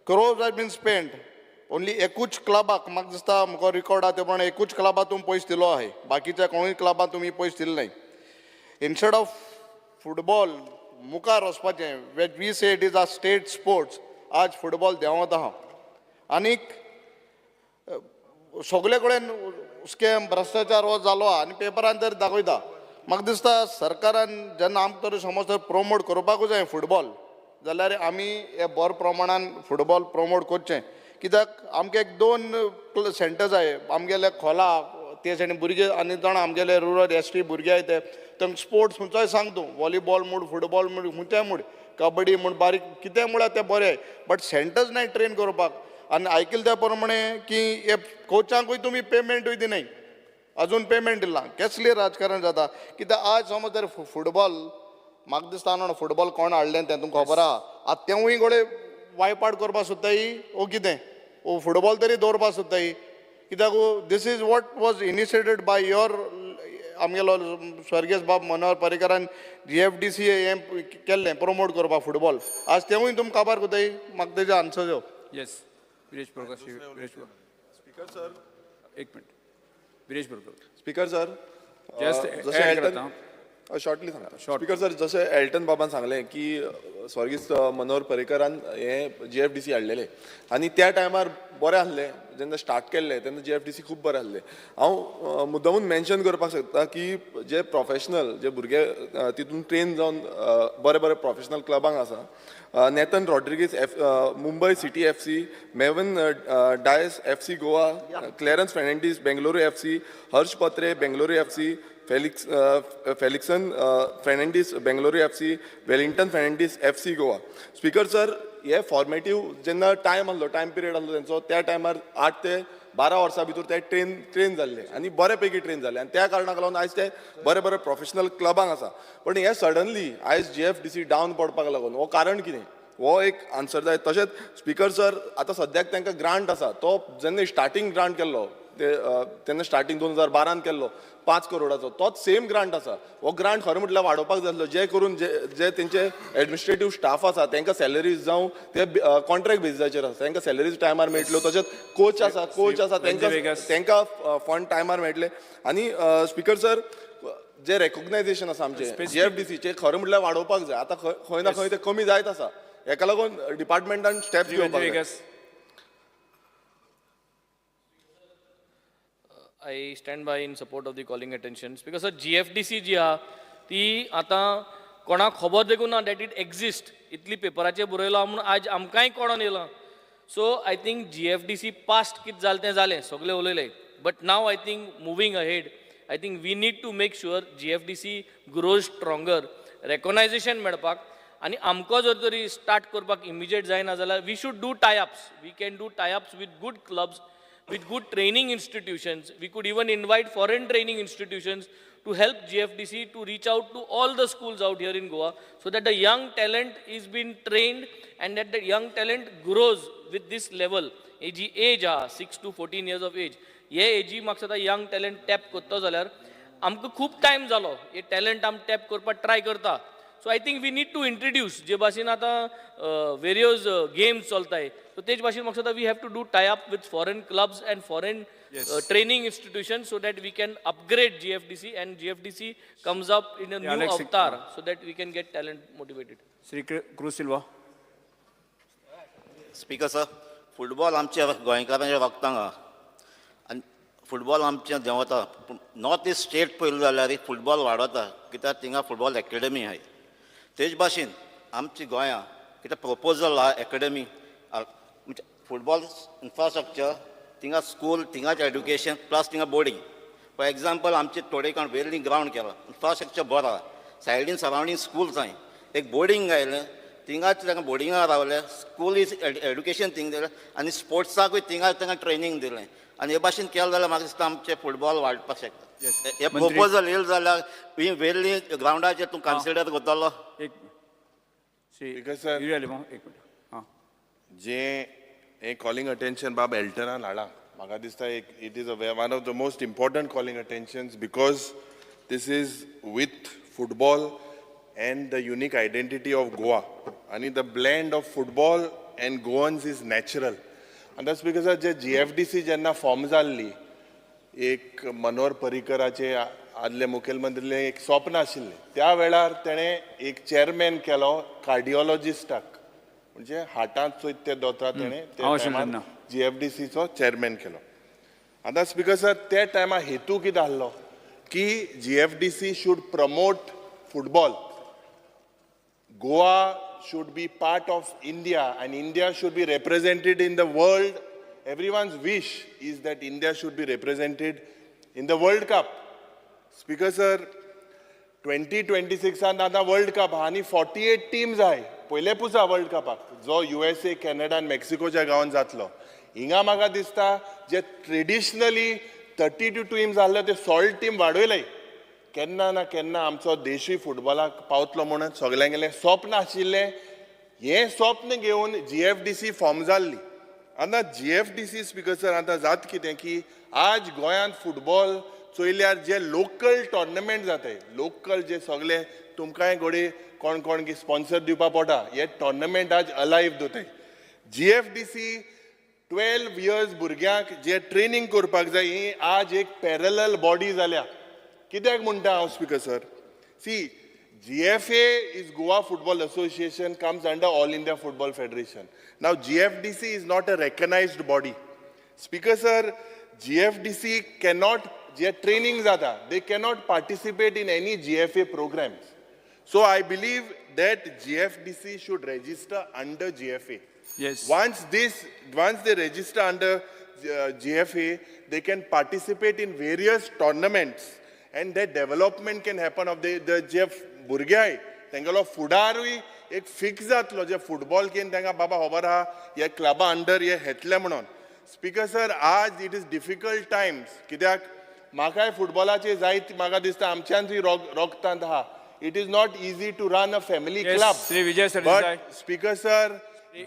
Speaker 19: Crores has been spend only एकूच क्लबाक म्हाका दिसता म्हजो रिकॉर्ड आहा ते प्रमाणे एकूच क्लबाक तुमी पयस दिलो आहाय. बाकीच्या कोणूय क्लबाक तुमी पयस दिले नाय. इन्स्टेड ऑफ फुटबॉल मुखार वचपाचें when we say it is a state sports आज फुटबॉल देंवत आहा. आनीक सगळे कडेन स्कॅम भ्रश्टाचार हो जालो आहा आनी पेपरान तर दाखयता. म्हाका दिसता सरकारान जेन्ना आमकां तरी समज तर प्रमोट करपाकूच जाय फुटबॉल जाल्यार आमी हे बरे प्रमाणान फुटबॉल प्रमोट करचें. कित्याक आमकां 2 सेंटर जाय. आमगेले खोला ते सायडीन भुरगे आनी जाणा आमगेले रुरल ST भुरगे आहाय ते तांकां स्पोर्ट्स खंयचोय सांग तूं वॉलीबॉल म्हूण फुटबॉल म्हूण खंयचेंय म्हूण कबड्डी म्हूण बारीक कितें म्हळ्यार ते बरें बट सेंटर्स नाय ट्रेन करपाक. आनी आयकले त्या प्रमाणे की हे कोचांकूय तुमी पेमेंटूय दिनाय. अजून पेमेंट दिला. कसली राजकारण जाता. कित्याक आज समज जर फुटबॉल म्हाका दिसता न्हू फुटबॉल कोण हाडलें तें तुमकां खबर आहा. आतां तेवूय गोडे वायपाट करपाक सोदताय ओ कितें ओ फुटबॉल तरी दवरपाक सोदताय. कित्याक this is what was initiated by your आमगेलो स्वर्गीय बाब मनोहर पर्रीकरान GFDC हें केल्लें प्रमोट करपाक फुटबॉल आज तेवूय तुमकां खबर कोताय म्हाका तेजे आन्सर दिव.
Speaker 1: येस विरेश प्रकाश विरेश
Speaker 8: स्पीकर सर
Speaker 1: एक मिनिट विरेश प्रकाश
Speaker 8: स्पीकर सर
Speaker 1: Just
Speaker 8: जशें
Speaker 1: add
Speaker 8: एल्टन
Speaker 1: करता.
Speaker 8: शॉर्टली सांगता स्पीकर सर जशें एल्टन बाबान सांगलें की स्वर्गीय मनोहर पर्रीकरान हें GFDC हाडलेलें आनी त्या टायमार बरें आसलें जेन्ना स्टार्ट केल्लें तेन्ना GFDC खूब बरें आसलें. हांव मुद्दामून मेन्शन करपाक सोदता की जे प्रोफेशनल जे भुरगे तितून ट्रेन जावन बरे बरे प्रोफेशनल क्लबांक आसा Nathan Rodrigues Mumbai city FC, Mevan Dias FC Goa, Clarence Fernandes Bengaluru FC, Harsh Patre Bengaluru FC, Felixson Fernandes Bengaluru FC, Wellington Fernandes FC Goa. Speaker sir हे फॉर्मेटीव जेन्ना टायम आसलो टायम पिरियड आसलो तेंचो त्या टायमार 8 ते 12 वर्सां भितर ते ट्रेन जाल्ले आनी बरे पैकी ट्रेन जाले आनी त्या कारणाक लागून आयज ते बरे बरे प्रोफेशनल क्लबांक आसा. पण हे सडनली आयज GFDC डावन पडपाक लागून हो कारण कितें हो एक आन्सर जाय. तशेंच स्पीकर सर आतां सद्याक तांकां ग्रांट आसा तो जेन्ना स्टार्टींग ग्रांट केल्लो तेन्ना स्टार्टींग 2012 केल्लो 5 करोडाचो तोच सेम ग्रांट आसा. हो ग्रांट खरो म्हटल्यार वाडोवपाक जाय आसलो जे करून जे तेंचे एडमिनिस्ट्रेटीव स्टाफ आसा तांकां सॅलरीज जावं ते कॉन्ट्रॅक्ट बेजिसाचेर आसा तांकां सॅलरीज टायमार मेळटल्यो. तशेंच कोच आसा तांकां फंड टायमार मेळटले. आनी स्पीकर सर जे रेकॉग्नायझेशन आसा आमचे GFDCचे खरें म्हटल्यार वाडोवपाक जाय. आतां खंय ना खंय ते कमी जायत आसा. हेका लागून डिपार्टमेंटान स्टेप्स घेवपाक जाय.
Speaker 2: I stand by in support of the calling attentions because GFDC जी आहा ती आतां कोणाक खबर देखून ना that it exists. इतली पेपराचेर बरयलो म्हणून आज आमकांय कळोन येयलां. So I think GFDC past कितें जालें तें जालें सगळें उलयलें. But now I think moving ahead, I think we need to make sure GFDC grows stronger. Recognition मेळपाक आनी आमकां जर तरी स्टार्ट करपाक इमिजिएट जायना जाल्यार we should do tie-ups. We can do tie-ups with good clubs, with good training institutions. We could even invite foreign training institutions to help GFDC to reach out to all the schools out here in Goa so that the young talent is being trained and that the young talent grows with this level. Age 6 to 14 years of age. हे ag म्हाका सदां young talent tap करता जाल्यार आमकां खूब time जालो हे talent आमी टॅप करपाक ट्राय करता. So I think we need to introduce जे भाशेन आतां वेरियस गेम्स चलताय सो तेज भाशेन म्हाका दिसता we have to do tie up with foreign clubs and foreign training institutions so that we can upgrade GFDC and GFDC comes up in a new avatar so that we can get talent motivated.
Speaker 1: Shri Cruz Silva.
Speaker 3: Speaker sir football आमच्या गोंयकारांच्या वखदांक आहा आनी football आमचें देंवता पूण north east state पळयलें जाल्यार football वाडवता कित्याक थिंगा फुटबॉल एकेडमी आहाय. तेज भाशेन आमची गोंयां कितें प्रपोजल आहा एकेडमी म्हणजे फुटबॉल इन्फ्रास्ट्रक्चर थिंगा स्कूल थिंगाच एड्युकेशन प्लस थिंगा बोर्डींग. फॉर एग्जाम्पल आमचे थोडे कोण वेरलीं ग्रावंड केला इन्फ्रास्ट्रक्चर बरो आहा सायडीन सरावंडींग स्कूल्स आहाय एक बोर्डींग गायलें थिंगाच तांकां बोर्डिंगाक रावले स्कूल इज एड्युकेशन थिंग दिलें आनी स्पोर्ट्साकूय थिंगाच तांकां ट्रेनींग दिलें आनी हे भाशेन केलें जाल्यार म्हाका दिसता आमचें फुटबॉल वाडपाक शकता. हे प्रपोजल येयलें जाल्यार वेरली ग्रावंडाचेर तूं कन्सिडर करतलो.
Speaker 22: जे हे कॉलिंग अटेंशन बाब एल्टनान हाडा म्हाका दिसता it is one of the most important calling attentions because this is with football and the unique identity of Goa. And the blend of football and Goans is natural. And that's because of the GFDC jenna form जाल्ली एक मनोहर पर्रीकराचे आदले मुखेलमंत्रीले एक स्वप्न आशिल्लें त्या वेळार तेणें एक चेअरमॅन केलो कार्डिओलॉजिस्टाक म्हणजे हार्टांत चोयत ते दोतोर तेणें GFDCचो चेअरमॅन केलो. And that's because of त्या टायमार हेतू कितें आसलो की GFDC should promote football. Goa should be part of India and India should be represented in the world. Everyone's wish is that India should be represented in the World Cup. Speaker sir, 2026 आता World Cup आणि 48 teams आहे पहिलेपूच World Cup जो USA, Canada and Mexicoच्या गावान जातलो. हिंगा म्हाका दिसता जे traditionally 32 teams आसले ते 16 टीम वाडयले. केन्ना ना केन्ना आमचो देशूय फुटबॉलाक पावतलो म्हणून सगळ्यांगेलें स्वप्न आशिल्लें हें स्वप्न घेवन GFDC फॉर्म जाल्ली. आतां GFDC स्पीकर सर आतां जाता कितें की आज गोंयांत फुटबॉल चोयल्यार जे लोकल टोर्नामेंट जाताय लोकल जे सगळे तुमकांय घोडी कोण कोण स्पॉन्सर दिवपा पडटा हे टोर्नामेंट आज अलायव्ह दवरताय GFDC 12 इयर्स भुरग्यांक जे ट्रेनिंग करपाक जाय ही आज एक पॅरलल बॉडी जाल्या कित्याक म्हणटा हांव speaker sir see GFA is Goa Football Association comes under All India Football Federation. Now GFDC is not a recognized body. Speaker sir, GFDC cannot, training zata, they cannot participate in any GFA programs. So I believe that GFDC should register under GFA.
Speaker 1: Yes.
Speaker 22: Once they register under GFA, they can participate in various tournaments and that development can happen of the जे भुरगे आहाय तेंगेलो फुडारूय एक fix जातलो जे football केन तांकां बाबा खबर आहा हे क्लबा अंडर हे येतले म्हणून स्पीकर सर आज इट इज डिफिकल्ट टायम्स कित्याक म्हाकाय फुटबॉलाचे जायत म्हाका दिसता आमच्यांतूय रोगतांत आहा it is not easy to run a family club but speaker sir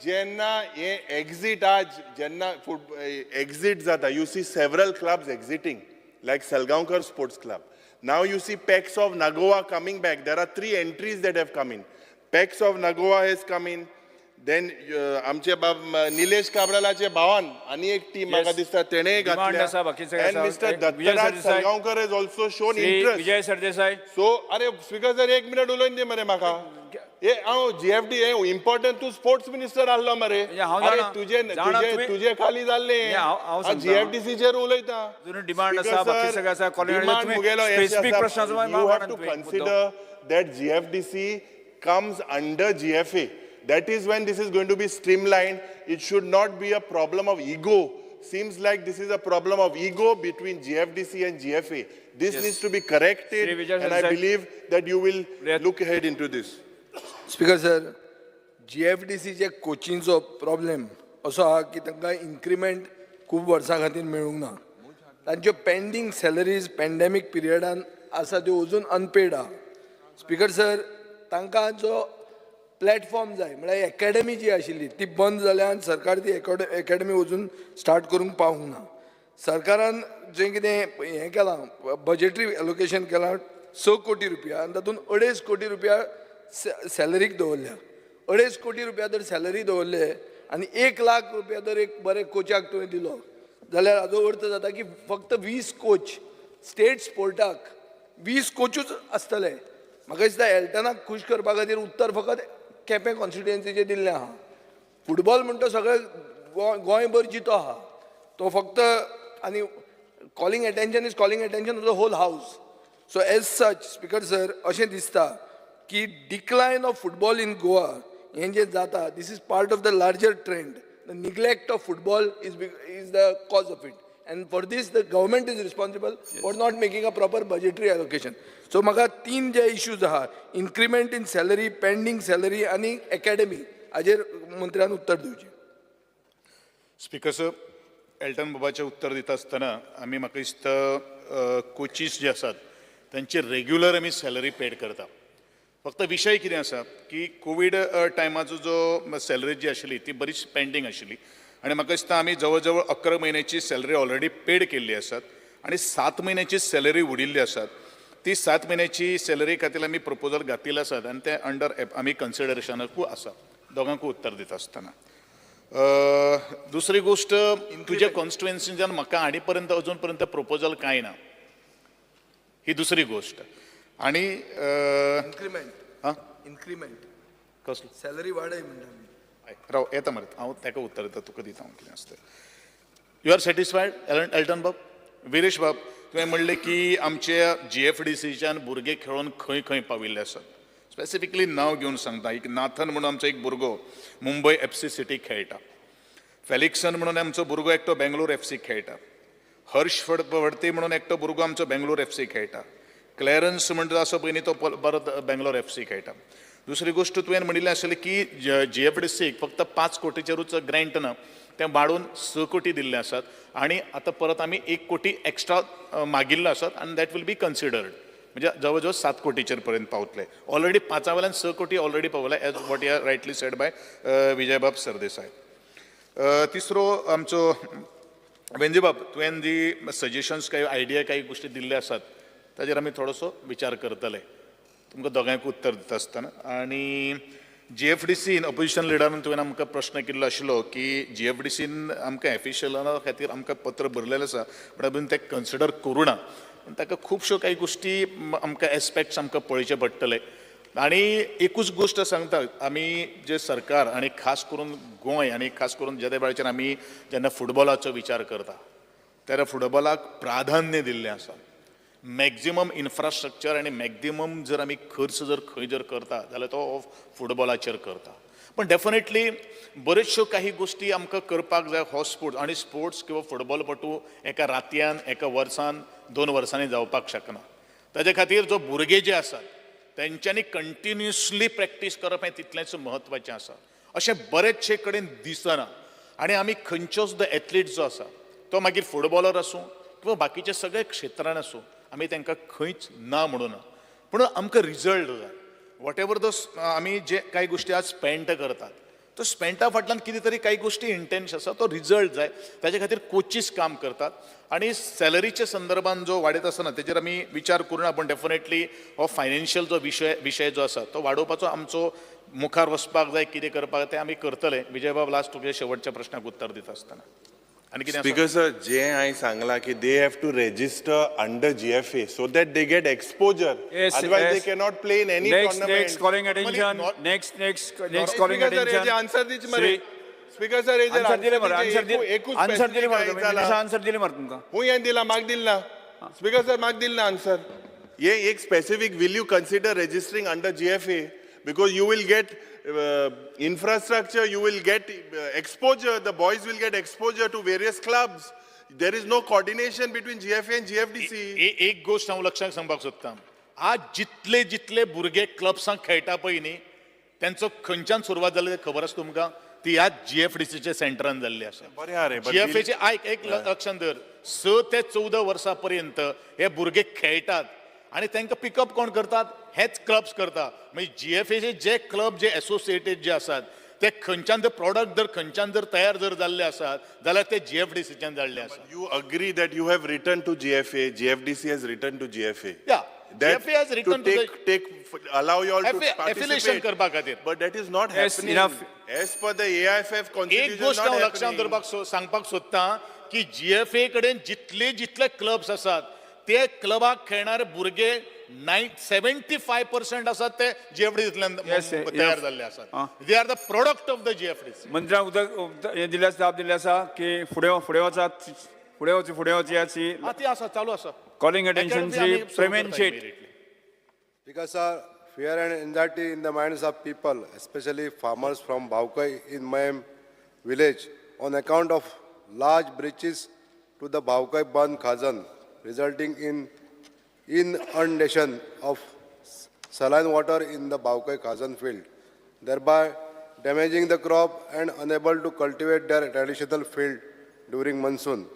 Speaker 22: जेन्ना हे एक्झिट आज जेन्ना एक्झिट जाता you see several clubs exiting like Salgaocar sports club. Now you see Pex of Nagoa coming back. There are 3 entries that have come in. Pex of Nagoa has come in. Then आमचे निलेश काब्रालाचे भावान आणि एक team म्हाका दिसता तेणे घातल्या. And Mr. Dattaraj Salgaonkar has also shown interest.
Speaker 1: Vijay Sardesai.
Speaker 22: So अरे speaker sir 1 minute उलोवन दे मरे म्हाका. हे हांव GFD हे इम्पॉर्टंट तू स्पोर्ट्स मिनिस्टर आसलो मरे. अरे तुझे खाली जाल्ले. GFDC चेर उलयता.
Speaker 1: डिमांड आसा बाकी सगळ्या आसा कॉलेज स्पेसिफिक प्रश्नाचो
Speaker 22: you have to consider that GFDC comes under GFA. That is when this is going to be streamlined. It should not be a problem of ego. Seems like this is a problem of ego between GFDC and GFA. This needs to be corrected and I believe that you will look ahead into this.
Speaker 20: Speaker sir GFDC चे कोचिंगचो problem असो आहा की तांकां increment खूब वर्सां खातीर मेळूंक ना तांच्यो पेंडींग सॅलरीज पॅन्डेमीक पिरियडान आसा त्यो अजून अनपेड आहा स्पीकर सर तांकां जो प्लॅटफॉर्म जाय म्हळ्यार एकेडमी जी आशिल्ली ती बंद जाल्या आनी सरकार ती एकेडमी अजून स्टार्ट करूंक पावूंक ना सरकारान जें कितें हें केलां बजेटरी एलोकेशन केलां 6 कोटी रुपया आनी तातूंत 2.5 कोटी रुपया सॅलरीक दवरल्या 2.5 कोटी रुपया जर सॅलरी दवरले आनी 1 लाख रुपया जर एक बरे कोचाक तुवें दिलो जाल्यार हाजो अर्थ जाता की फक्त 20 कोच स्टेट स्पोर्टाक 20 कोचूच आसतले म्हाका दिसता एल्टनाक खूश करपा खातीर उत्तर फकत केपें कॉन्स्टिट्युएन्सीचें दिल्लें आहा फुटबॉल म्हणटा सगळे गोंयभर जितो आहा तो फक्त आनी calling attention is calling attention of the whole house so as such speaker sir अशें दिसता की decline of football in Goa हें जें जाता this is part of the larger trend the neglect of football is the cause of it and for this the government is responsible for not making a proper budgetary allocation. So म्हाका 3 जे issues आहा increment in salary pending salary आनी academy हाजेर मंत्र्यान उत्तर दिवचें.
Speaker 21: Speaker sir Elton बाबाचें उत्तर दिता आसतना आमी म्हाका दिसता कोचीस जे आसात तांचे रेग्युलर आमी सॅलरी पेड करता फक्त विशय कितें आसा की कोवीड टायमाचो जो सॅलरी जी आशिल्ली ती बरीच पेंडींग आशिल्ली आणि म्हाका दिसता आमी जवळ जवळ 11 म्हयन्याची सॅलरी ऑलरेडी पेड केल्ली आसात आणि 7 म्हयन्याची सॅलरी उडिल्ली आसात ती 7 म्हयन्याची सॅलरी खातीर आमी प्रपोजल घातिल्ले आसात आनी ते अंडर आमी कन्सिडरेशनाकूय आसा दोगांकूय उत्तर दिता आसतना दुसरी गोष्ट तुज्या कॉन्स्टिट्युएन्सींतल्यान म्हाका हाडी पर्यंत अजून पर्यंत प्रपोजल कांय ना ही दुसरी गोष्ट आणि
Speaker 20: इन्क्रिमेंट
Speaker 21: कसली
Speaker 20: सॅलरी वाडय म्हणटा
Speaker 21: राव येता मरे हांव ताका उत्तर दिता तुका दिता हांव कितें आसता यू आर सॅटिस्फायड एल्टन बाब विरेश बाब तुवें म्हणलें की आमच्या GFDCच्यान भुरगे खेळून खंय खंय पाविल्ले आसात स्पेसिफिकली नांव घेवन सांगता एक नाथन म्हणून आमचो एक भुरगो मुंबय FC सिटी खेळटा फेलिक्सन म्हणून आमचो भुरगो एकटो बेंगलोर FC खेळटा हर्ष फडते म्हणून एकटो भुरगो आमचो बेंगलोर FC खेळटा क्लॅरन्स म्हणटा असो पयलीं तो परत बेंगलोर FC खेळटा दुसरी गोष्ट तुवें म्हणिल्लें आसलें की GFDCक फक्त 5 कोटीचेरूच ग्रँट ना तें वाडोवन 6 कोटी दिल्ले आसात आणि आता परत आमी 1 कोटी एक्स्ट्रा मागिल्लो आसात आनी दॅट वील बी कन्सिडर्ड म्हणजे जवळ जवळ 7 कोटीचेर पर्यंत पावतले ऑलरेडी 5 वेल्यान 6 कोटी ऑलरेडी पावला as what you are rightly said by विजयबाब सरदेसाय तिसरो आमचो वेंजी बाब तुवें जी सजेशन्स काही आयडिया काही गोष्टी दिल्ले आसात ताजेर आमी थोडोसो विचार करतले तुमकां दोगांयक उत्तर दिता आसतना आणि GFDCन अपोजिशन लिडरान तुवें आमकां प्रश्न केल्लो आशिल्लो की GFDCन आमकां एफिशियला खातीर आमकां पत्र बरलेलें आसा पण अजून तें कन्सिडर करूं ना पूण ताका खुबश्यो काही गोष्टी आमकां एस्पेक्ट्स आमकां पळोवचे पडटले आणि एकूच गोष्ट सांगता आमी जे सरकार आणि खास करून गोंय आणि खास करून ज्या वेळाचेर आमी जेन्ना फुटबॉलाचो विचार करता तेन्ना फुटबॉलाक प्राधान्य दिल्लें आसा मॅक्झिमम इन्फ्रास्ट्रक्चर आणि मॅक्झिमम जर आमी खर्च जर खंय जर करता जाल्यार तो फुटबॉलाचेर करता पण डेफिनेटली बऱ्योचश्यो काही गोष्टी आमकां करपाक जाय हो स्पोर्ट्स आणि स्पोर्ट्स किंवा फुटबॉलपटू एका रातयान एका वर्सान 2 वर्सांनी जावपाक शकना ताजे खातीर जो भुरगे जे आसात तेंच्यांनी कंटिन्युअसली प्रॅक्टीस करप हें तितलेंच म्हत्वाचें आसा अशें बरेचशे कडेन दिसना आणि आमी खंयचोच जो एथलीट जो आसा तो मागीर फुटबॉलर आसूं किंवा बाकीचे सगळे क्षेत्रान आसूं आमी तांकां खंयच ना म्हणूना पूण आमकां रिजल्ट जाय वॉट एवर द आमी जे कांय गोश्टी आज स्पेंड करतात तो स्पेंटा फाटल्यान कितें तरी काही गोष्टी इंटेन्शन आसा तो रिजल्ट जाय ताचे खातीर कोचीस काम करतात आणि सॅलरीच्या संदर्भात जो वाडयत आसतना तेजेर आमी विचार करूना पण डेफिनेटली हो फायनान्शियल जो विशय जो आसा तो वाडोवपाचो आमचो मुखार वचपाक जाय कितें करपाक तें आमी करतले विजय बाब लास्ट तुमच्या शेवटच्या प्रश्नाक उत्तर दिता आसतना आणि कितें
Speaker 22: Speaker sir, जे हांवें सांगलां की they have to register under GFA so that they get exposure. Otherwise they cannot play in any tournament.
Speaker 1: Next calling attention. Next calling attention.
Speaker 22: Answer दिच मरे. स्पीकर सर हेजेर
Speaker 1: आन्सर दिले मरे
Speaker 22: आन्सर
Speaker 1: दिले मरे आन्सर दिले मरे तुमकां
Speaker 22: हुंय दिला म्हाका दिलना स्पीकर सर म्हाका दिलना आन्सर ये एक specific will you consider registering under GFA because you will get infrastructure, you will get exposure, the boys will get exposure to various clubs. There is no coordination between GFA and GFDC.
Speaker 21: एक गोष्ट हांव लक्षाक सांगपाक सोदतां आज जितले जितले भुरगे क्लब्सांक खेळटा पळय न्ही तेंचो खंयच्यान सुरवात जाली तें खबर आसा तुमकां ती आज GFDCच्या सेंटरान जाल्ली आसा GFAचे एक लक्षांत दर 6 ते 14 वर्सां पर्यंत हे भुरगे खेळटात आणि तांकां पिकअप कोण करतात हेच क्लब्स करता म्हणजे GFAचे जे क्लब जे एसोसिएटेड जे आसात ते खंयच्यान जर प्रॉडक्ट जर खंयच्यान जर तयार जर जाल्ले आसात जाल्यार ते GFDCच्यान जाल्ले आसात
Speaker 22: You agree that you have written to GFA, GFDC has written to GFA.
Speaker 21: Yeah, GFA has written
Speaker 22: to allow you all to
Speaker 21: affiliation
Speaker 22: participate.
Speaker 21: करपा खातीर
Speaker 22: But that is not happening. As per the AIFF constitution,
Speaker 21: एक गोष्ट
Speaker 22: not
Speaker 21: हांव लक्षांत
Speaker 22: happening.
Speaker 21: दवरपाक सांगपाक सोदतां की GFA कडेन जितले क्लब्स आसात ते क्लबाक खेळणारे भुरगे 75% आसात ते GFDCंतल्यान तयार जाल्ले आसात they are the product of the GFDC
Speaker 1: मंत्र्याक उदक हे दिल्ले आसा दिल्ले आसा की फुडें वचात फुडें वचयाची
Speaker 21: ती आसा चालू आसा
Speaker 1: कॉलिंग अटेन्शनची payment sheet
Speaker 17: Because fear and anxiety in the minds of people, especially farmers from Baukai in Mayam village, on account of large breaches to the Baukai Ban Khazan, resulting in inundation of saline water in the Baukai Khazan field, thereby damaging the crop and unable to cultivate their traditional field during monsoon.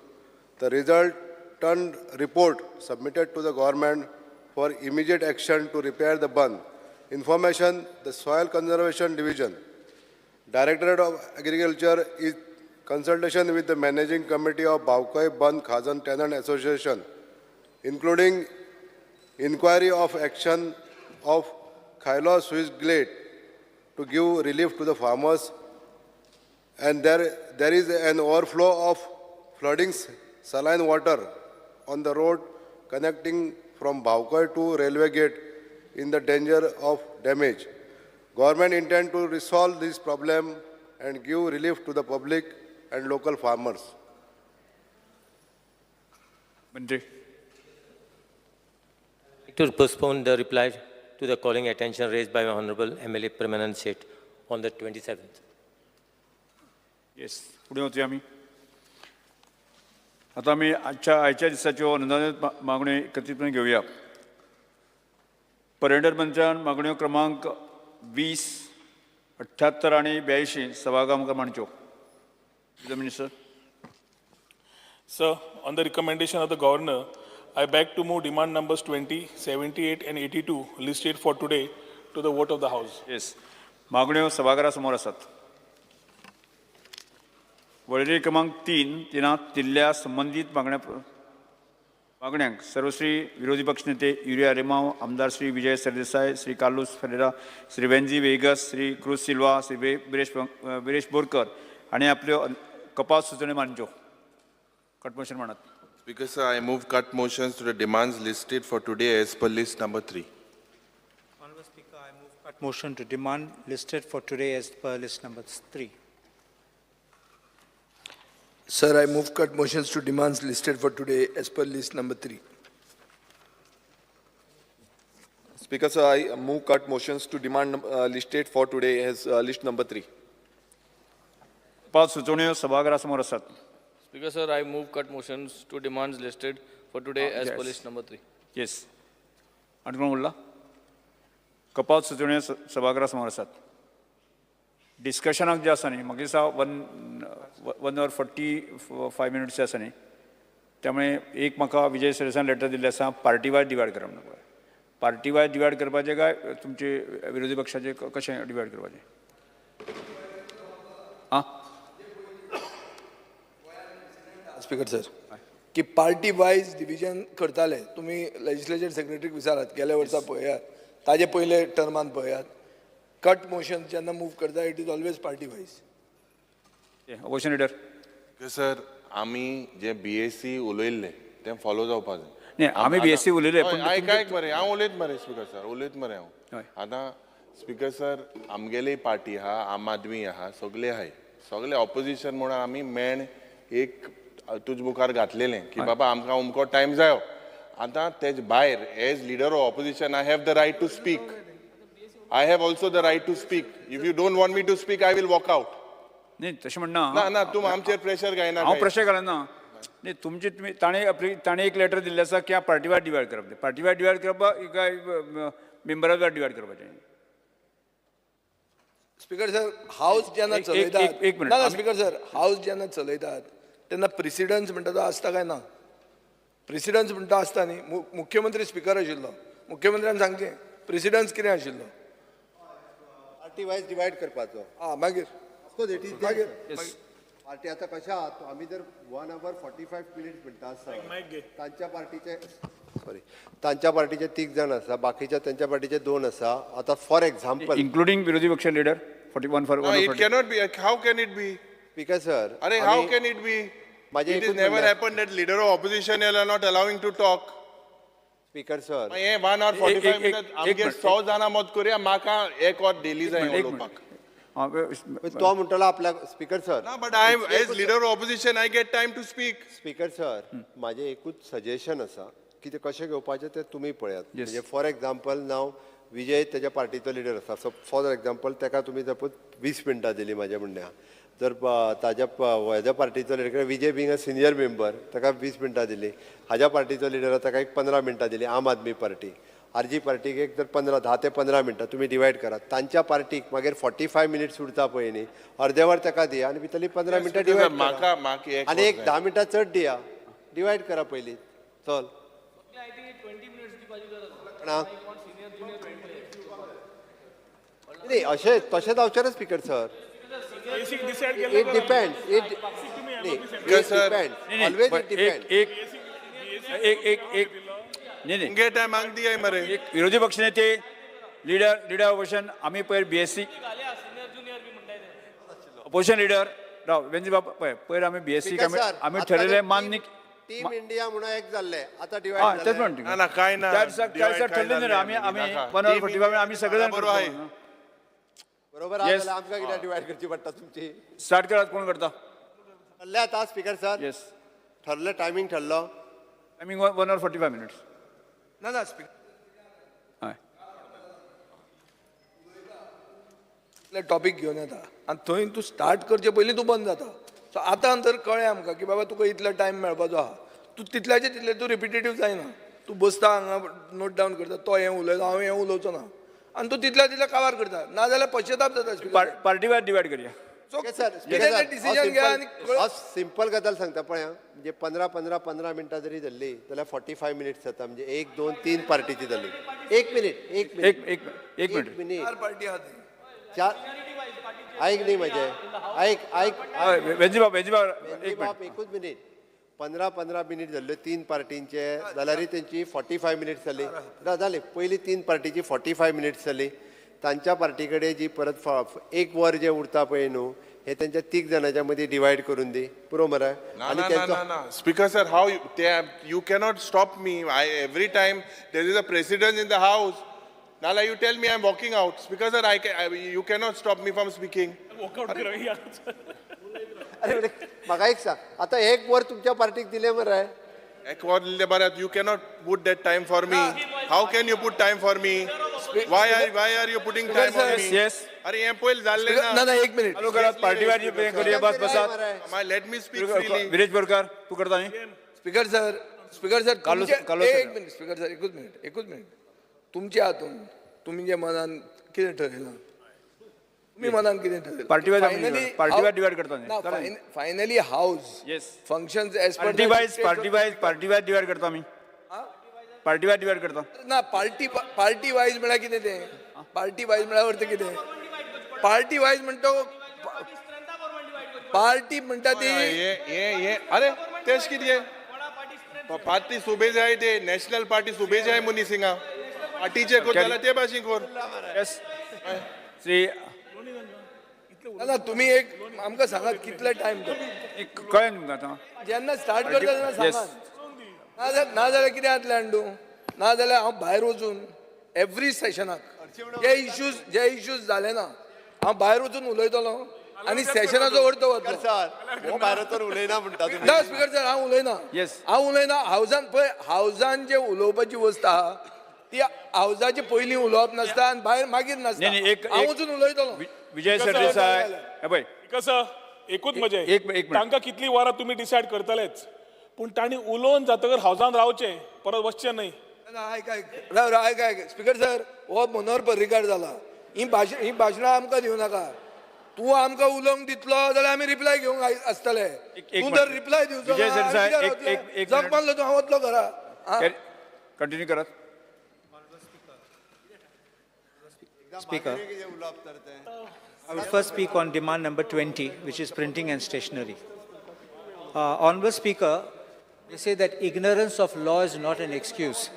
Speaker 17: The resultant report submitted to the government for immediate action to repair the bund. Information, the Soil Conservation Division, Directorate of Agriculture is consultation with the Managing Committee of Baukai Band Khazan Tenant Association, including inquiry of action of Khailo Swiss Glade to give relief to the farmers, and there is an overflow of flooding saline water on the road connecting from Baukai to railway gate in the danger of damage. Government intend to resolve this problem and give relief to the public and local farmers.
Speaker 1: Mantri.
Speaker 4: To postpone the reply to the calling attention raised by my Honorable MLA Permanent Seth on the 27th.
Speaker 1: Yes, पुढे वचूया आमी आता आमी आयच्या दिसाच्यो अनुदानीत मागण्यो एकत्रितपणे घेवया पर्यटन मंत्र्यान मागण्यो क्रमांक 20, 78 आणि 82 सभागृहांत मांडच्यो. The Minister.
Speaker 5: Sir, on the recommendation of the Governor, I beg to move demand numbers 20, 78 and 82 listed for today to the vote of the House.
Speaker 1: Yes. मागण्यो सभागृहासमोर आसात. वळेरी क्रमांक 3 दिल्ल्या संबंधित मागण्यांक सर्वश्री विरोधी पक्षनेते युरिया रेमाव, आमदार श्री विजय सरदेसाय, श्री कार्लोस फेरेरा, श्री वेंजी वेगस, श्री क्रूज सिल्वा, श्री विरेश बोरकर हांणी आपल्यो कपात सुचोवण्यो मांडच्यो. कट मोशन म्हणत.
Speaker 22: Speaker, sir, I move cut motions to the demands listed for today as per list number 3.
Speaker 6: Honorable Speaker, I move cut motion to demand listed for today as per list number 3.
Speaker 20: Sir, I move cut motions to demands listed for today as per list number 3.
Speaker 8: Speaker, sir, I move cut motions to demand listed for today as list number 3.
Speaker 1: कपात सुचोवण्यो सभागृहासमोर आसात.
Speaker 2: Speaker, sir, I move cut motions to demands listed for today as per list number 3.
Speaker 1: Yes. आनी कोण उरला? कपात सुचोवण्यो सभागृहासमोर आसात. डिस्कशनाक जे आसा न्ही म्हाका दिसता 1 hour 45 minutes आसा न्ही त्यामुळे एक म्हाका विजय सरदेसायान लेटर दिल्लें आसा पार्टी वायज डिवायड करप नको. पार्टी वायज डिवायड करपाचें काय तुमचे विरोधी पक्षाचे कशें डिवायड करपाचें? आं
Speaker 20: स्पीकर सर की पार्टी वायज डिविजन करताले तुम्ही लेजिस्लेचर सेक्रेटरीक विचारात गेल्या वर्सा पळयात ताजे पयले टर्मान पळयात कट मोशन जेन्ना मूव करता it is always party wise.
Speaker 1: Opposition leader.
Speaker 22: Sir आमी जे BSc उलयल्ले ते फॉलो जावपा जाय.
Speaker 1: नाही आमी BSc उलयले
Speaker 22: पण आयक मरे हांव उलयत मरे स्पीकर सर उलयत मरे हांव. आतां स्पीकर सर आमगेली पार्टी आहा आम आदमी आहा सगळे आहाय सगळे ऑपोजिशन म्हणून आमी मेण एक तुज मुखार घातलेलें की बाबा आमकां अमको टायम जायो. आतां तेजे भायर as leader of opposition I have the right to speak. I have also the right to speak. If you don't want me to speak I will walk out.
Speaker 1: नाही तशें म्हणना.
Speaker 22: ना तूं आमचेर प्रेशर घायना.
Speaker 1: हांव प्रेशर घालना. नाही तुमचे ताणें एक लेटर दिल्लें आसा की पार्टी वायज डिवायड करप. पार्टी वायज डिवायड करप काय मेंबरा वायज डिवायड करपाचें.
Speaker 20: स्पीकर सर हाऊस जेन्ना चलयतात
Speaker 1: एक मिनिट
Speaker 20: स्पीकर सर हाऊस जेन्ना चलयतात तेन्ना प्रेसिडंट्स म्हणटा तो आसता काय ना? प्रेसिडंट्स म्हणटा आसता न्ही. मुख्यमंत्री स्पीकर आशिल्लो मुख्यमंत्र्यान सांगचें प्रेसिडंट्स कितें आशिल्लो
Speaker 17: पार्टी वायज डिवायड करपाचो.
Speaker 20: मागीर
Speaker 17: पार्टी आतां कशें आहा आमी जर 1 hour 45 minutes म्हणटा आसता तांच्या पार्टीचे 3 जाण आसा बाकीच्या तांच्या पार्टीचे 2 आसा. आतां फॉर एक्झाम्पल
Speaker 1: इन्क्लुडिंग विरोधी पक्ष leader 41 for 1.
Speaker 22: It cannot be. How can it be?
Speaker 17: Speaker sir
Speaker 22: अरे how can it be? It has never happened that leader of opposition are not allowing to talk.
Speaker 17: Speaker sir
Speaker 22: हे 1 hour 45 minutes आमगे 100 जाणां मत करूया म्हाका 1 or daily जाय उलोवपाक.
Speaker 17: तो म्हणटलो आपल्या speaker sir.
Speaker 22: But I am as leader of opposition I get time to speak.
Speaker 17: Speaker sir माझे एकूच सजेशन आसा की ते कशें घेवपाचें तें तुमी पळयात. म्हणजे फॉर एक्झाम्पल नाव विजय तेज्या पार्टीचो लिडर आसा सो फॉर एक्झाम्पल ताका तुमी सपोज 20 मिनटां दिली म्हाज्या म्हणण्या. जर ताज्या हेज्या पार्टीचो leader Vijay being a senior member ताका 20 मिनटां दिली. हाज्या पार्टीचो लिडर ताका एक 15 मिनटां दिली. आम आदमी पार्टी RG पार्टीक एक जर 10 ते 15 मिनटां तुमी डिवायड करात. तांच्या पार्टीक मागीर 45 minutes उरता पळय न्ही अर्दे वर ताका दिया आनी भितरली 15 मिनटां डिवायड करा आनी एक 10 मिनटां चड दिया डिवायड करा पयलीं चल. नाही अशें तशें जावचें ना speaker sir. It depends. Always it depends.
Speaker 1: विरोधी पक्ष नेते लिडर ऑपोजिशन आम्ही पयर BSc ऑपोजिशन लिडर राव वेंजी बाबा पयर आम्ही BSc आम्ही ठरलेले मान्य
Speaker 17: टीम इंडिया म्हणून एक जाल्ले आतां डिवायड
Speaker 1: तेच म्हणतो
Speaker 22: ना काय ना
Speaker 1: ठरले ना आम्ही 1 hour 45 आम्ही सगळे जण
Speaker 17: बरोबर आमकां कित्याक डिवायड करची पडटा तुमची.
Speaker 1: स्टार्ट करात कोण करता?
Speaker 17: ठरले आतां स्पीकर सर.
Speaker 1: येस
Speaker 17: ठरले टायमींग ठरलो.
Speaker 1: Timing 1 hour 45 minutes.
Speaker 20: ना स्पीकर टॉपिक घेवन येता आनी थंय तूं स्टार्ट करचे पयलीं तूं बंद जाता. सो आतां तर कळ्ळें आमकां की बाबा तुका इतलो टायम मेळपाचो आहा. तूं तितल्याचे तितले तूं रिपिटेटीव जायना. तूं बसता हांगा नोट डावन करता तो हें उलयता हांव हें उलोवचो ना आनी तूं तितल्या काबार करता नाजाल्यार पश्चाताप जाता.
Speaker 1: पार्टी वायज डिवायड करया.
Speaker 17: डिसिजन घ्या आनी सिंपल गजाल सांगता पळय म्हणजे 15 मिनटां जरी धरली जाल्यार 45 minutes जाता म्हणजे 1 2 3 पार्टीची जाली. एक मिनीट
Speaker 1: पार्टी आहा
Speaker 17: 4 ऐक न्ही म्हजें ऐक
Speaker 1: वेंजीबाब एक
Speaker 17: बाप
Speaker 1: मिनिट
Speaker 17: एकूच मिनीट 15 मिनीट जाल्ले 3 पार्टींचे जाल्यारय तेंची 45 मिनिट्स जाली जाली पयलीं 3 पार्टीची 45 मिनिट्स जाली तांच्या पार्टी कडेन जी परत एक वर जे उरता पळय न्हू हे त्यांच्या 3 जाणांच्या मदीं डिवायड करून दी पुरो मरे आनी तेंचो
Speaker 22: Speaker sir, how you cannot stop me. Every time there is a precedent in the house. Nala, you tell me I'm walking out. Speaker sir, you cannot stop me from speaking.
Speaker 17: अरे म्हाका एक सांग आतां एक वर तुमच्या पार्टीक दिलें मरे
Speaker 22: एक वर दिले बरं, you cannot put that time for me. How can you put time for me? Why are you putting time for me?
Speaker 1: Yes.
Speaker 22: अरे हे पहिले झाले ना.
Speaker 20: ना एक मिनिट
Speaker 1: चालू करा पार्टीवार करूया बस बसात
Speaker 22: Let me speak freely.
Speaker 1: Viresh Borkar तू करता न्ही
Speaker 20: स्पीकर सर
Speaker 1: कालो
Speaker 20: एक मिनिट स्पीकर सर एकूच मिनिट तुमच्या हातून तुम्ही जे मनान कितें ठरयलां तुम्ही मनान कितें ठरयलां
Speaker 1: पार्टीवार डिवायड करता न्ही
Speaker 20: फायनली हाऊस फंक्शन्स एज
Speaker 1: पार्टीवार डिवायड करता आमी पार्टीवार डिवायड करता
Speaker 20: ना पार्टी वायज म्हळ्यार कितें तें पार्टी वायज म्हळ्यार अर्थ कितें पार्टी वायज म्हणटा पार्टी म्हणटा ती
Speaker 22: अरे तेच किती पार्टी सुबे जाय ते नॅशनल पार्टी सुबे जाय मनीस हिंगा पार्टीचे कोण जाल्यार ते भाशेन कोर
Speaker 1: श्री
Speaker 20: ना तुम्ही एक आमकां सांगात कितले टायम तो
Speaker 1: कळ्ळें तुमकां आतां
Speaker 20: जेन्ना स्टार्ट करता तेन्ना सांगात ना जाल्यार कितें जातलें अंडू ना जाल्यार हांव भायर वचून एवरी सेशनाक जे इश्यूज जाले ना हांव भायर वचून उलयतलो आनी सेशनाचो अर्थ वतलो
Speaker 17: भायर वचून उलयना म्हणटा तुमी
Speaker 20: ना स्पीकर सर हांव उलयना हावजान पळय हावजान जे उलोवपाची वस्त आहा ती हावजाची पयलीं उलोवप नासता आनी भायर मागीर नासता हांव वचून उलयतलो
Speaker 1: विजय सरदेसाय पळय
Speaker 5: कसं एकूच मजे तांकां कितली वरां तुमी डिसायड करतलेच पूण तांणी उलोवन जातकर हावजान रावचें परत वचचें न्हय
Speaker 20: आयक स्पीकर सर हो मनोहर पर्रीकार जाला ही भाशणां आमकां दिवं नाका तूं आमकां उलोवंक दितलो जाल्यार आमी रिप्लाय घेवंक आसतले तूं जर रिप्लाय दिवचो जग मारलो तूं हांव वतलो घरा
Speaker 1: कंटिन्यू करात
Speaker 6: Speaker, I will first speak on demand number 20, which is printing and stationery. Honourable Speaker, they say that ignorance of law is not an excuse.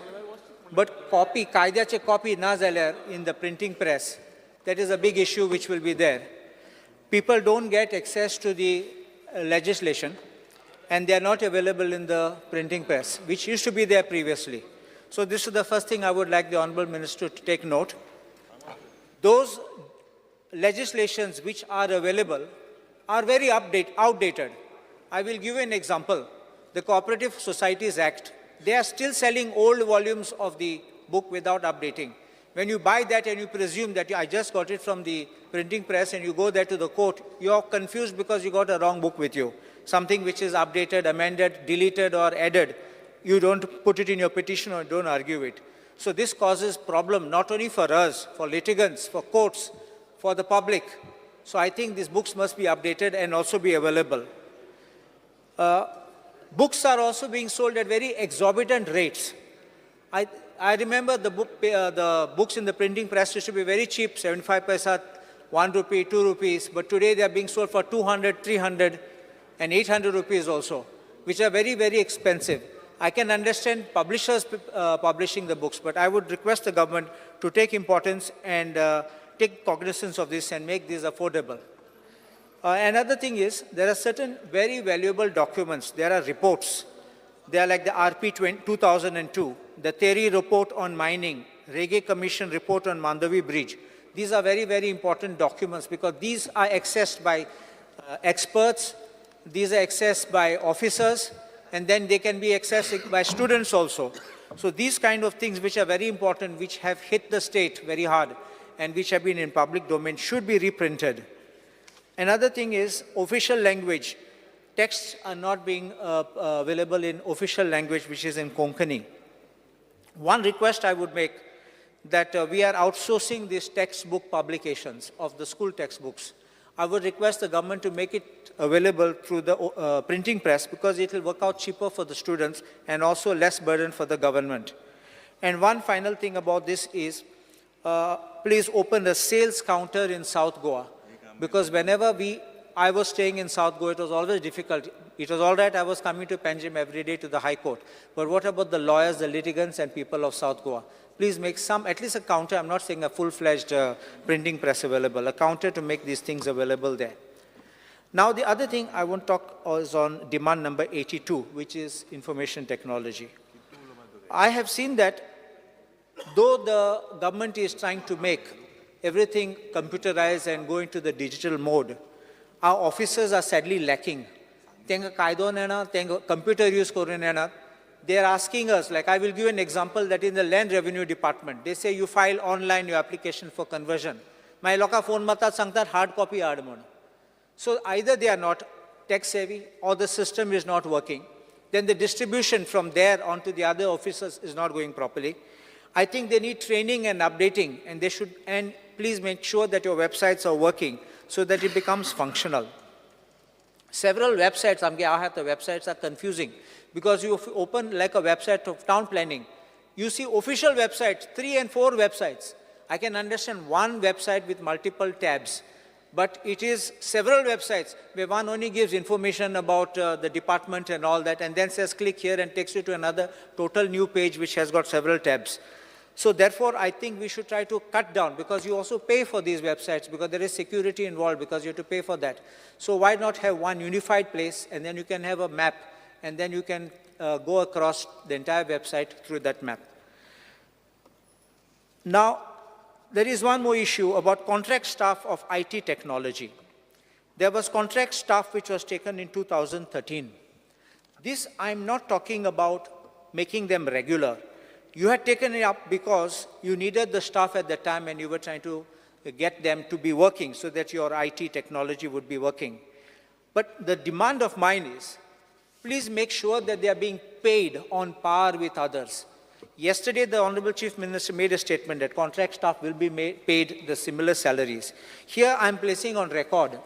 Speaker 6: But कायद्याचे copy na जाल्यार in the printing press, that is a big issue which will be there. People don't get access to the legislation and they are not available in the printing press, which used to be there previously. So this is the first thing I would like the Honourable Minister to take note. Those legislations which are available are very outdated. I will give you an example. The Cooperative Societies Act, they are still selling old volumes of the book without updating. When you buy that and you presume that I just got it from the printing press and you go there to the court, you are confused because you got a wrong book with you. Something which is updated, amended, deleted or added. You don't put it in your petition or don't argue it. So this causes problem not only for us, for litigants, for courts, for the public. So I think these books must be updated and also be available. Books are also being sold at very exorbitant rates. I remember the books in the printing press used to be very cheap, 75 paisa, 1 rupee, 2 rupees, but today they are being sold for 200, 300 and 800 rupees also, which are very, very expensive. I can understand publishers publishing the books, but I would request the government to take importance and take cognizance of this and make these affordable. Another thing is, there are certain very valuable documents. There are reports. They are like the RP 2002, the Terry report on mining, Reggae Commission report on Mandavi Bridge. These are very, very important documents because these are accessed by experts, these are accessed by officers, and then they can be accessed by students also. So these kind of things which are very important, which have hit the state very hard, and which have been in public domain should be reprinted. Another thing is official language. Texts are not being available in official language, which is in Konkani. One request I would make that we are outsourcing these textbook publications of the school textbooks. I would request the government to make it available through the printing press because it will work out cheaper for the students and also less burden for the government. And one final thing about this is, please open a sales counter in South Goa. Because whenever I was staying in South Goa, it was always difficult. It was all right, I was coming to Panjim every day to the High Court. But what about the lawyers, the litigants, and people of South Goa? Please make at least a counter. I'm not saying a full-fledged printing press available, a counter to make these things available there. Now, the other thing I want to talk is on demand number 82, which is information technology. I have seen that though the government is trying to make everything computerized and go into the digital mode, our officers are sadly lacking. Tenga kaido nena, tenga computer use korun nena. They are asking us, like I will give an example that in the Land Revenue Department, they say you file online your application for conversion. My loka phone mata sangtar hard copy aadmon. So either they are not tech savvy or the system is not working. Then the distribution from there onto the other officers is not going properly. I think they need training and updating, and please make sure that your websites are working so that it becomes functional. Several websites, the websites are confusing because you open like a website of town planning. You see official websites, 3 and 4 websites. I can understand one website with multiple tabs, but it is several websites where one only gives information about the department and all that, and then says click here and takes you to another total new page which has got several tabs. So therefore, I think we should try to cut down, because you also pay for these websites, because there is security involved, because you have to pay for that. So why not have one unified place, and then you can have a map, and then you can go across the entire website through that map. Now, there is one more issue about contract staff of IT technology. There was contract staff which was taken in 2013. This, I'm not talking about making them regular. You had taken it up because you needed the staff at the time and you were trying to get them to be working so that your IT technology would be working. But the demand of mine is, please make sure that they are being paid on par with others. Yesterday, the Honorable Chief Minister made a statement that contract staff will be paid the similar salaries. Here, I'm placing on record,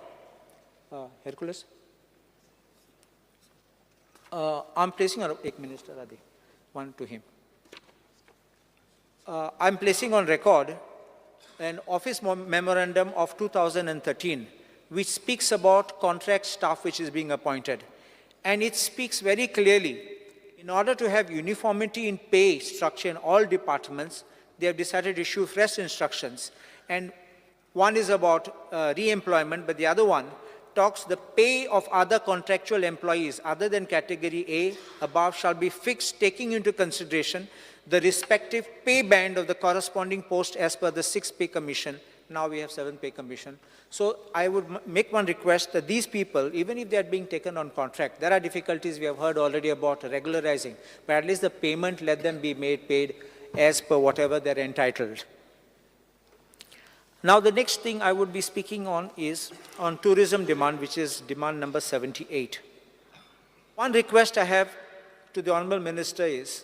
Speaker 6: Hercules? I'm placing on, Ek Minister Adi, one to him. I'm placing on record an office memorandum of 2013, which speaks about contract staff which is being appointed. And it speaks very clearly, in order to have uniformity in pay structure in all departments, they have decided to issue fresh instructions. And one is about re-employment, but the other one talks the pay of other contractual employees other than category A above shall be fixed, taking into consideration the respective pay band of the corresponding post as per the 6th pay commission. Now we have 7th pay commission. So I would make one request that these people, even if they are being taken on contract, there are difficulties we have heard already about regularizing, but at least the payment, let them be paid as per whatever they're entitled. Now the next thing I would be speaking on is on tourism demand, which is demand number 78. One request I have to the Honorable Minister is,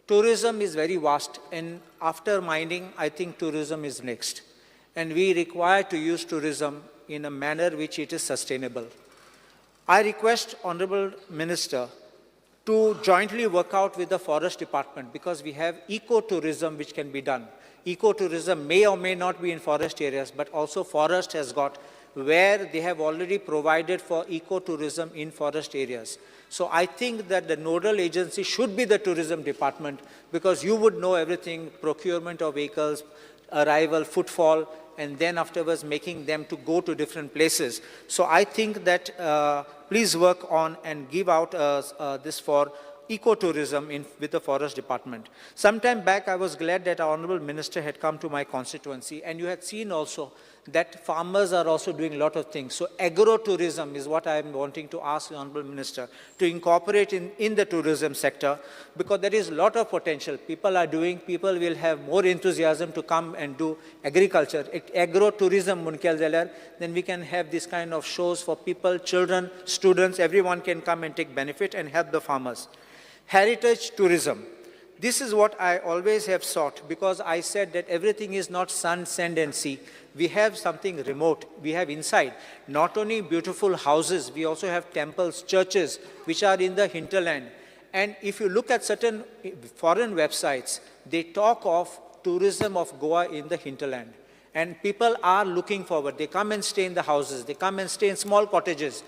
Speaker 6: tourism is very vast, and after mining, I think tourism is next. And we require to use tourism in a manner which it is sustainable. I request Honorable Minister to jointly work out with the Forest Department, because we have eco-tourism which can be done. Eco-tourism may or may not be in forest areas, but also forest has got where they have already provided for eco-tourism in forest areas. So I think that the nodal agency should be the tourism department, because you would know everything, procurement of vehicles, arrival, footfall, and then afterwards making them to go to different places. So I think that please work on and give out this for ecotourism with the Forest Department. Sometime back, I was glad that our Honorable Minister had come to my constituency, and you had seen also that farmers are also doing a lot of things. So agro-tourism is what I am wanting to ask the Honorable Minister to incorporate in the tourism sector, because there is a lot of potential. People will have more enthusiasm to come and do agriculture. Agro-tourism, then we can have this kind of shows for people, children, students, everyone can come and take benefit and help the farmers. Heritage tourism. This is what I always have sought, because I said that everything is not sun, sand, and sea. We have something remote. We have inside not only beautiful houses, we also have temples, churches, which are in the hinterland. And if you look at certain foreign websites, they talk of tourism of Goa in the hinterland. And people are looking forward. They come and stay in the houses. They come and stay in small cottages.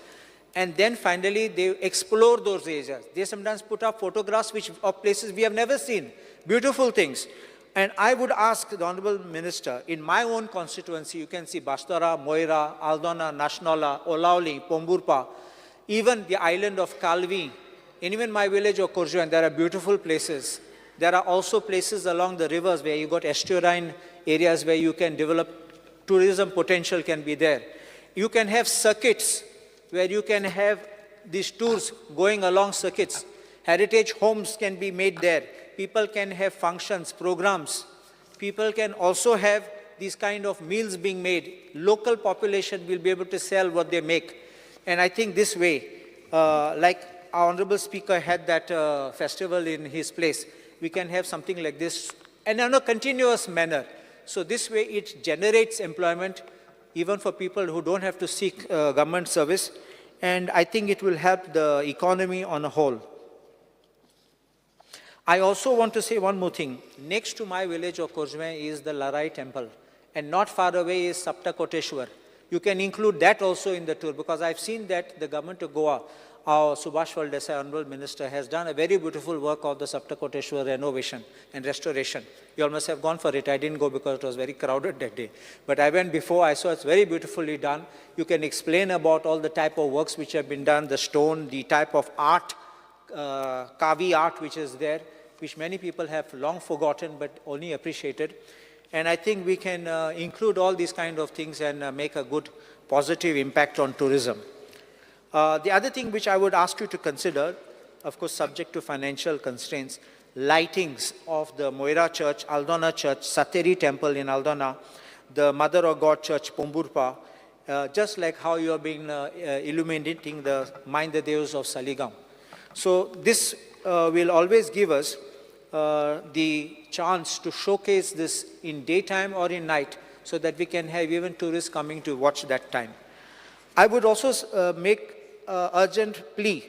Speaker 6: And then finally, they explore those areas. They sometimes put up photographs of places we have never seen. Beautiful things. And I would ask the Honorable Minister, in my own constituency, you can see Bastara, Moira, Aldona, Nashnola, Olauli, Pomburpa, even the island of Kalvi, and even my village of Kurjuan, there are beautiful places. There are also places along the rivers where you got estuarine areas where you can develop tourism potential can be there. You can have circuits where you can have these tours going along circuits. Heritage homes can be made there. People can have functions, programs. People can also have these kind of meals being made. Local population will be able to sell what they make. And I think this way, like our Honorable Speaker had that festival in his place, we can have something like this and in a continuous manner. So this way it generates employment even for people who don't have to seek government service. And I think it will help the economy on a whole. I also want to say one more thing. Next to my village of Kurjme is the Larai temple. And not far away is Saptakoteshwar. You can include that also in the tour because I've seen that the government of Goa, our Subhash Desai, Honorable Minister, has done a very beautiful work of the Saptakoteshwar renovation and restoration. You all must have gone for it. I didn't go because it was very crowded that day. But I went before, I saw it's very beautifully done. You can explain about all the type of works which have been done, the stone, the type of art, Kavi art which is there, which many people have long forgotten but only appreciated. And I think we can include all these kind of things and make a good positive impact on tourism. The other thing which I would ask you to consider, of course subject to financial constraints, lightings of the Moira Church, Aldona Church, Sateri Temple in Aldona, the Mother of God Church, Pomburpa, just like how you have been illuminating the Mind the Deus of Saligam. So this will always give us the chance to showcase this in daytime or in night so that we can have even tourists coming to watch that time. I would also make urgent plea,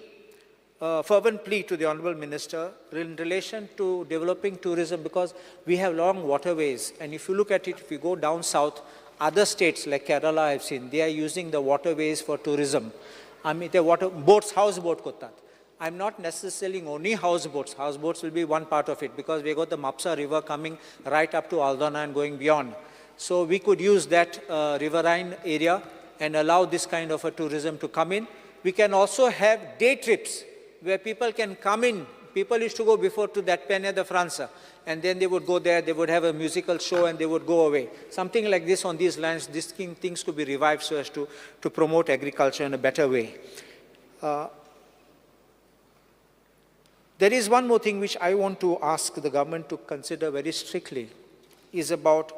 Speaker 6: fervent plea to the Honorable Minister in relation to developing tourism because we have long waterways. And if you look at it, if you go down south, other states like Kerala I've seen, they are using the waterways for tourism. I mean, the boats, houseboat kotat. I'm not necessarily only houseboats. Houseboats will be one part of it because we got the Mapsa River coming right up to Aldona and going beyond. So we could use that riverine area and allow this kind of a tourism to come in. We can also have day trips where people can come in. People used to go before to that Peña de Francia and then they would go there, they would have a musical show and they would go away. Something like this on these lines, these things could be revived so as to promote agriculture in a better way. There is one more thing which I want to ask the government to consider very strictly, is about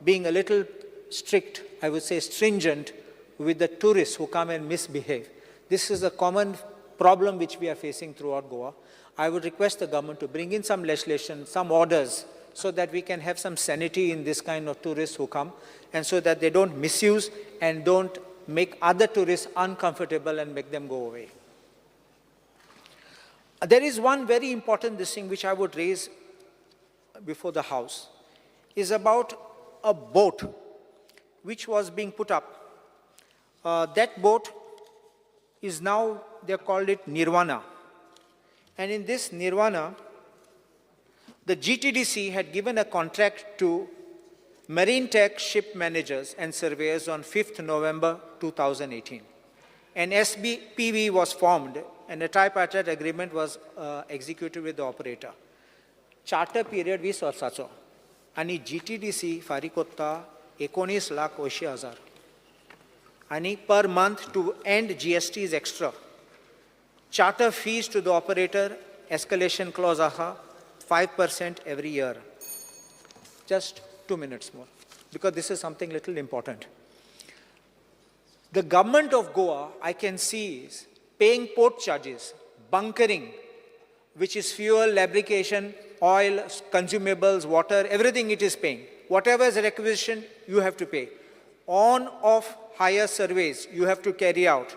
Speaker 6: being a little strict, I would say stringent, with the tourists who come and misbehave. This is a common problem which we are facing throughout Goa. I would request the government to bring in some legislation, some orders, so that we can have some sanity in this kind of tourists who come, and so that they don't misuse and don't make other tourists uncomfortable and make them go away. There is one very important thing which I would raise before the House, is about a boat which was being put up. That boat is now, they called it Nirvana. And in this Nirvana, the GTDC had given a contract to Marine Tech ship managers and surveyors on 5th November 2018. An SBPV was formed and a tripartite agreement was executed with the operator. Charter period 20 वर्षाचो आणि GTDC फारीक कोत्ता 19,80,000 आणि per month to end GST is extra. Charter fees to the operator, escalation clause aha, 5% every year. Just 2 minutes more, because this is something little important. The government of Goa, I can see, is paying port charges, bunkering, which is fuel, lubrication, oil, consumables, water, everything it is paying. Whatever is requisition, you have to pay. On-off hire surveys, you have to carry out.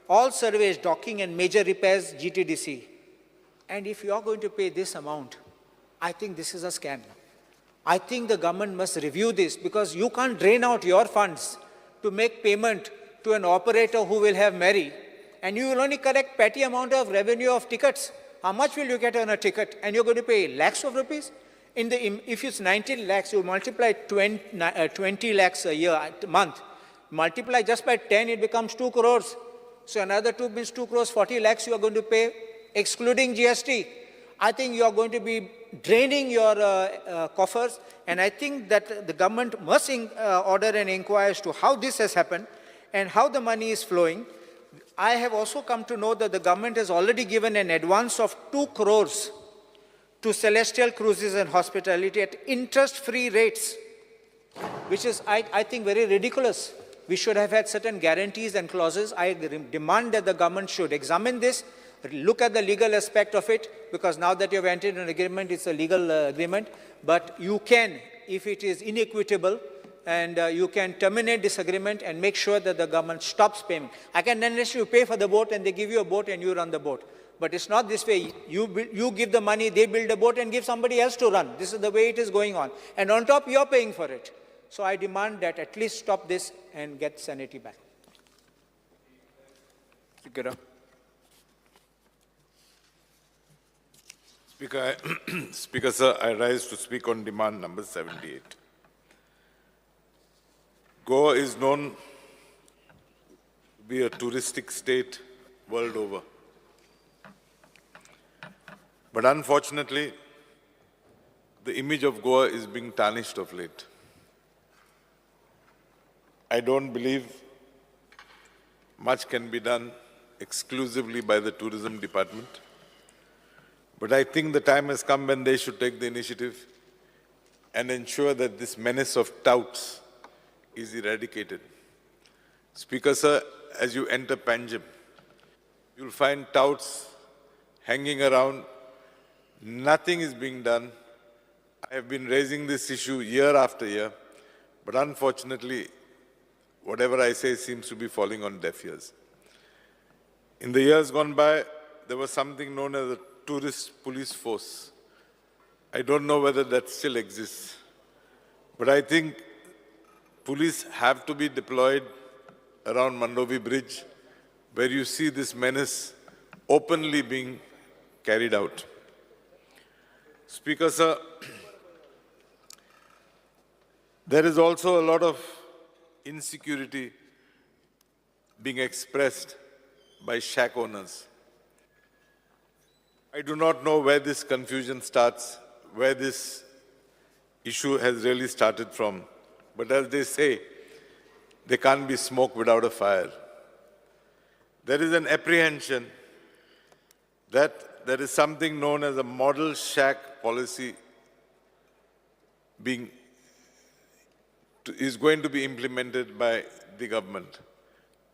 Speaker 6: All surveys, docking and major repairs, GTDC. And if you are going to pay this amount, I think this is a scam. I think the government must review this, because you can't drain out your funds to make payment to an operator who will have Mary, and you will only collect petty amount of revenue of tickets. How much will you get on a ticket? And you're going to pay lakhs of rupees? If it's 19 lakhs, you multiply 20 lakhs a year, a month. Multiply just by 10, it becomes 2 crores. So another 2 means 2 crores, 40 lakhs you are going to pay, excluding GST. I think you are going to be draining your coffers, and I think that the government must order an inquiry as to how this has happened and how the money is flowing. I have also come to know that the government has already given an advance of 2 crores to Celestial Cruises and Hospitality at interest-free rates, which is, I think, very ridiculous. We should have had certain guarantees and clauses. I demand that the government should examine this, look at the legal aspect of it, because now that you have entered an agreement, it's a legal agreement, but you can, if it is inequitable, and you can terminate this agreement and make sure that the government stops paying. I can unless you pay for the boat and they give you a boat and you run the boat. But it's not this way. You give the money, they build a boat and give somebody else to run. This is the way it is going on. And on top, you're paying for it. So I demand that at least stop this and get sanity back.
Speaker 11: Speaker, sir, I rise to speak on demand number 78. Goa is known to be a touristic state world over. But unfortunately, the image of Goa is being tarnished of late. I don't believe much can be done exclusively by the tourism department. But I think the time has come when they should take the initiative and ensure that this menace of touts is eradicated. Speaker, sir, as you enter Panjim, you'll find touts hanging around. Nothing is being done. I have been raising this issue year after year, but unfortunately, whatever I say seems to be falling on deaf ears. In the years gone by, there was something known as a tourist police force. I don't know whether that still exists, but I think police have to be deployed around Mandovi Bridge, where you see this menace openly being carried out. Speaker, sir, there is also a lot of insecurity being expressed by shack owners. I do not know where this confusion starts, where this issue has really started from. But as they say, there can't be smoke without a fire. There is an apprehension that there is something known as a model shack policy is going to be implemented by the government.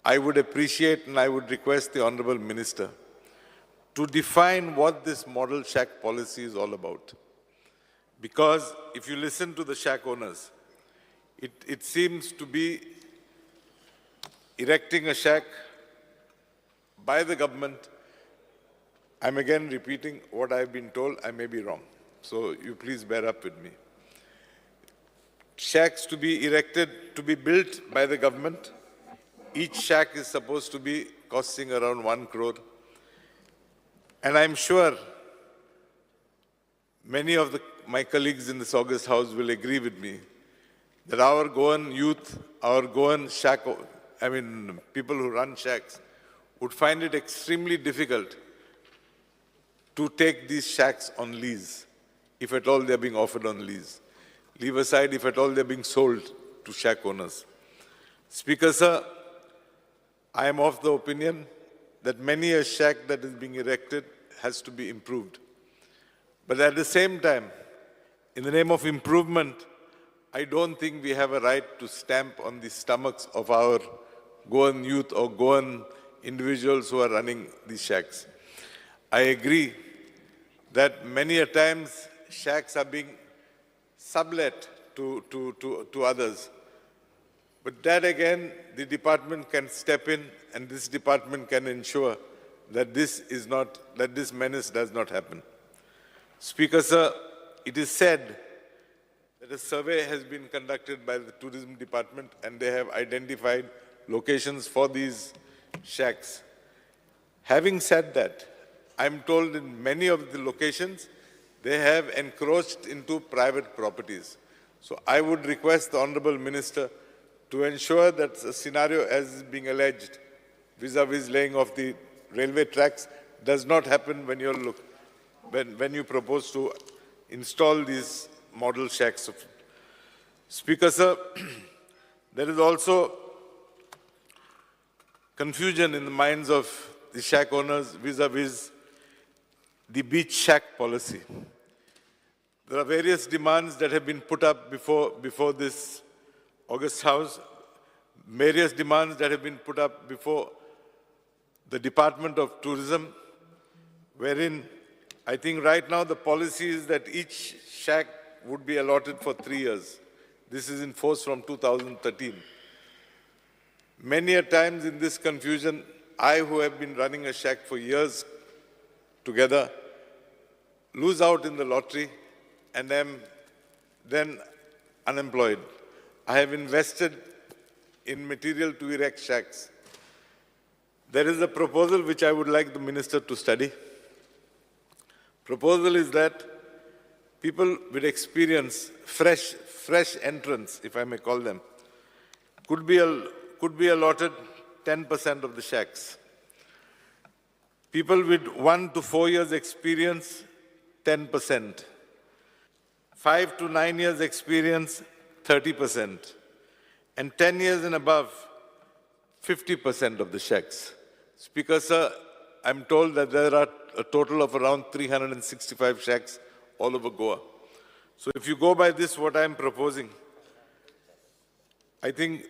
Speaker 11: I would appreciate and I would request the Honorable Minister to define what this model shack policy is all about. Because if you listen to the shack owners, it seems to be erecting a shack by the government. I'm again repeating what I've been told. I may be wrong. So you please bear up with me. Shacks to be erected, to be built by the government. Each shack is supposed to be costing around 1 crore. And I'm sure many of my colleagues in this August House will agree with me that our Goan youth, our Goan people who run shacks would find it extremely difficult to take these shacks on lease, if at all they're being offered on lease. Leave aside if at all they're being sold to shack owners. Speaker, sir, I am of the opinion that many a shack that is being erected has to be improved. But at the same time, in the name of improvement, I don't think we have a right to stamp on the stomachs of our Goan youth or Goan individuals who are running these shacks. I agree that many a times shacks are being sublet to others. But that again, the department can step in and this department can ensure that this menace does not happen. Speaker, sir, it is said that a survey has been conducted by the tourism department and they have identified locations for these shacks. Having said that, I'm told in many of the locations, they have encroached into private properties. So I would request the Honorable Minister to ensure that a scenario as is being alleged vis-a-vis laying of the railway tracks does not happen when when you propose to install these model shacks. Speaker, sir, there is also confusion in the minds of the shack owners vis-a-vis the beach shack policy. There are various demands that have been put up before this August House, various demands that have been put up before the Department of Tourism, wherein I think right now the policy is that each shack would be allotted for 3 years. This is in force from 2013. Many a times in this confusion, I, who have been running a shack for years together, lose out in the lottery and am then unemployed. I have invested in material to erect shacks. There is a proposal which I would like the minister to study. Proposal is that people with experience, fresh entrants, if I may call them, could be allotted 10% of the shacks. People with 1 to 4 years experience, 10%. 5 to 9 years experience, 30%. And 10 years and above, 50% of the shacks. Speaker, sir, I'm told that there are a total of around 365 shacks all over Goa. So if you go by this, what I'm proposing, I think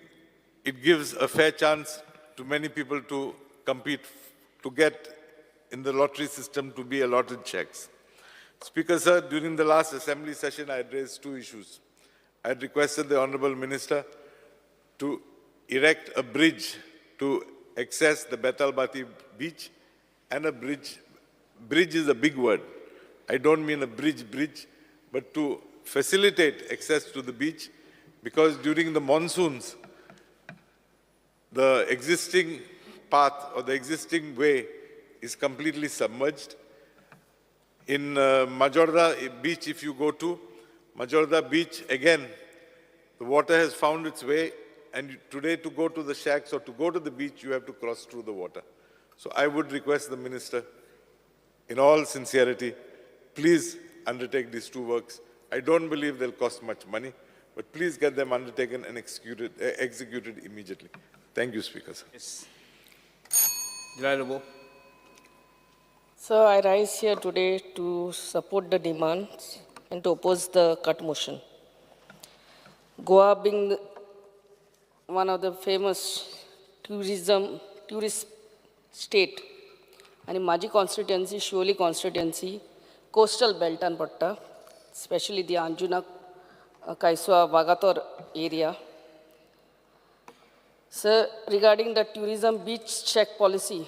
Speaker 11: it gives a fair chance to many people to compete, to get in the lottery system to be allotted shacks. Speaker, sir, during the last assembly session, I had raised 2 issues. I had requested the Honorable Minister to erect a bridge to access the Betalbati beach, and a bridge. Bridge is a big word. I don't mean a bridge, but to facilitate access to the beach, because during the monsoons, the existing path or the existing way is completely submerged. In Majorda beach, if you go to Majorda beach, again, the water has found its way, and today to go to the shacks or to go to the beach, you have to cross through the water. So I would request the minister, in all sincerity, please undertake these 2 works. I don't believe they'll cost much money, but please get them undertaken and executed immediately. Thank you, Speaker, sir.
Speaker 1: Yes.
Speaker 14: So I rise here today to support the demands and to oppose the cut motion. Goa being one of the famous tourist state, and माझी constituency, Shioli constituency, coastal belt and patta, especially the Anjuna, Kaiswa, Vagator area. Sir, regarding the tourism beach check policy,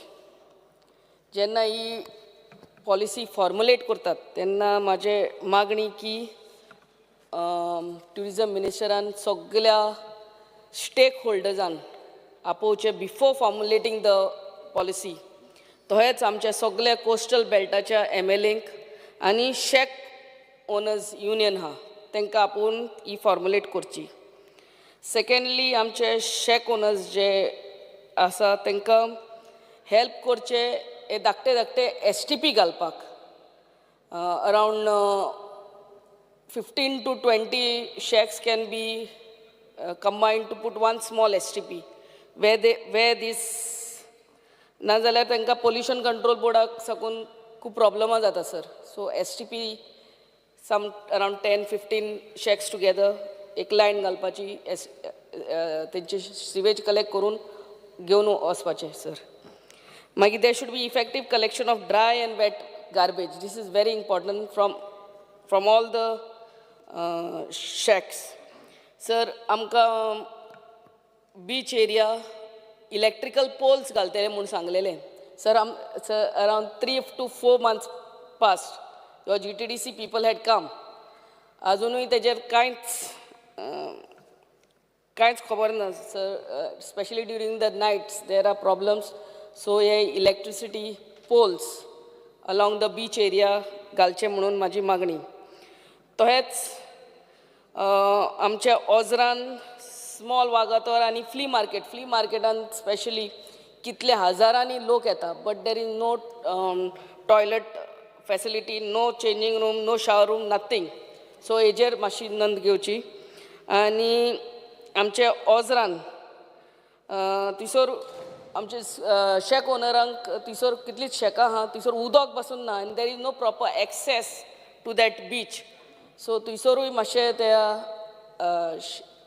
Speaker 14: जेन्ना ही policy formulate करतात तेन्ना माझे मागणी की tourism मिनिस्टरान सगळ्या stake होल्डर्जान आपोवचे before फॉर्मुलेटींग the policy तोच आमच्या सगळ्या कोस्टल बेल्टाच्या MLAंक आनी शेक ओनर्स युनियन आहा तांकां आपोवन ही फॉर्मुलेट करची. सेकंडली आमचे शेक ओनर्स जे आसा तांकां हेल्प करचे हे धाकटे STP घालपाक. Around 15 to 20 shacks can be combined to put one small STP, where this नाजाल्यार तांकां पोल्युशन कंट्रोल बोर्डाक साकून खूब प्रॉब्लमां जाता sir. So STP some around 10-15 shacks together, एक लायन घालपाची, तेंचे सिवेज कलेक्ट करून घेवन वचपाचें सर. मागीर there should be effective collection of dry and wet garbage. This is very important from all the shacks. Sir, आमकां beach area electrical poles घालतले म्हणून सांगलेलें. Sir, around 3 to 4 months passed. Your GTDC people had come. अजूनही तेजेर कांयच खबर ना sir. Specially during the nights there are problems. So हे electricity poles along the beach area घालचे म्हणून माझी मागणी. तशेंच आमच्या ओझरान स्मॉल वागातोर आनी फ्ली मार्केटान स्पेशली कितले हजारांनी लोक येता, but there is no toilet facility, no changing room, no shower room, nothing. So हेजेर मातशी नंद घेवची. आनी आमच्या ओझरान थिसर आमचे शेक ओनरांक थिसर कितलींच शेकां आहा, थिसर उदक बसून ना आनी there is no proper access to that beach. So थिसरूय मातशें त्या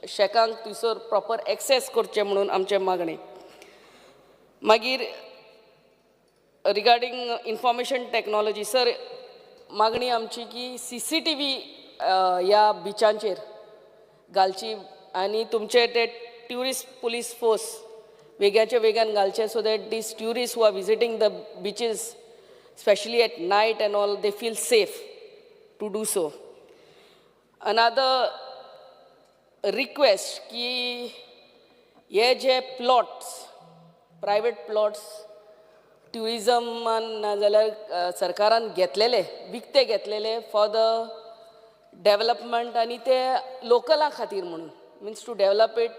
Speaker 14: शेकांक थिसर प्रॉपर एक्सेस करचें म्हणून आमचें मागणें. मागीर रिगार्डींग इन्फॉर्मेशन टॅक्नॉलॉजी सर, मागणी आमची की CCTV ह्या बिचांचेर घालची आनी तुमचे ते ट्युरिस्ट पुलीस फोर्स वेग्याचे वेग्यान घालचे, so that these tourist who are visiting the beaches specially at night and all they feel safe to do so. Another request की हे जे प्लॉट्स प्रायवेट प्लॉट्स ट्युरिजमान नाजाल्यार सरकारान घेतलेले विकते घेतलेले फॉर द डेवलपमेंट आनी ते लोकलां खातीर म्हणून, means to develop it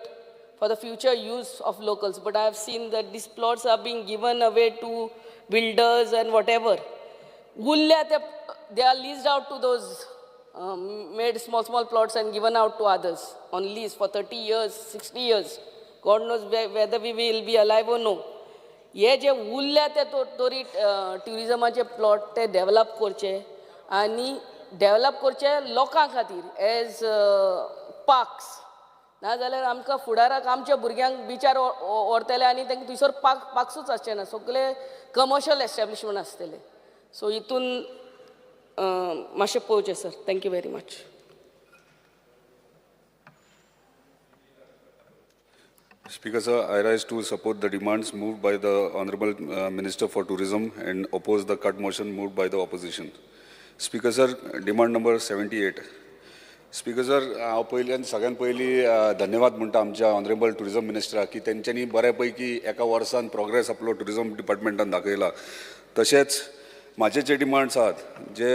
Speaker 14: for the future use of locals. But I have seen that these plots are being given away to builders and whatever. उरल्या ते they are leased out to those made small plots and given out to others on lease for 30 years, 60 years. God knows whether we will be alive or no. हे जे उरल्या ते तरी ट्युरिजमाचे plot ते develop करचे आनी डेवलप करचे लोकां खातीर एज पार्क्स. नाजाल्यार आमकां फुडाराक आमच्या भुरग्यांक बिचार व्हरतले आनी तांकां थंयसर पार्क्सूच आसचे ना, सगळे कमर्शियल एस्टॅब्लिशमेंट आसतले. सो हितून मातशें पळोवचें sir. Thank you very much.
Speaker 15: Speaker sir, I rise to support the demands moved by the Honorable Minister for Tourism and oppose the cut motion moved by the opposition. Speaker sir, demand number 78. Speaker sir, हांव पयल्यान सगळ्यान पयलीं धन्यवाद म्हणटा आमच्या honourable tourism मिनिस्टराक की तेंच्यांनी बऱ्या पैकी एका वर्सान प्रोग्रेस आपलो टुरिजम डिपार्टमेंटान दाखयला. तशेंच म्हाजे जे डिमांड्स आहात जे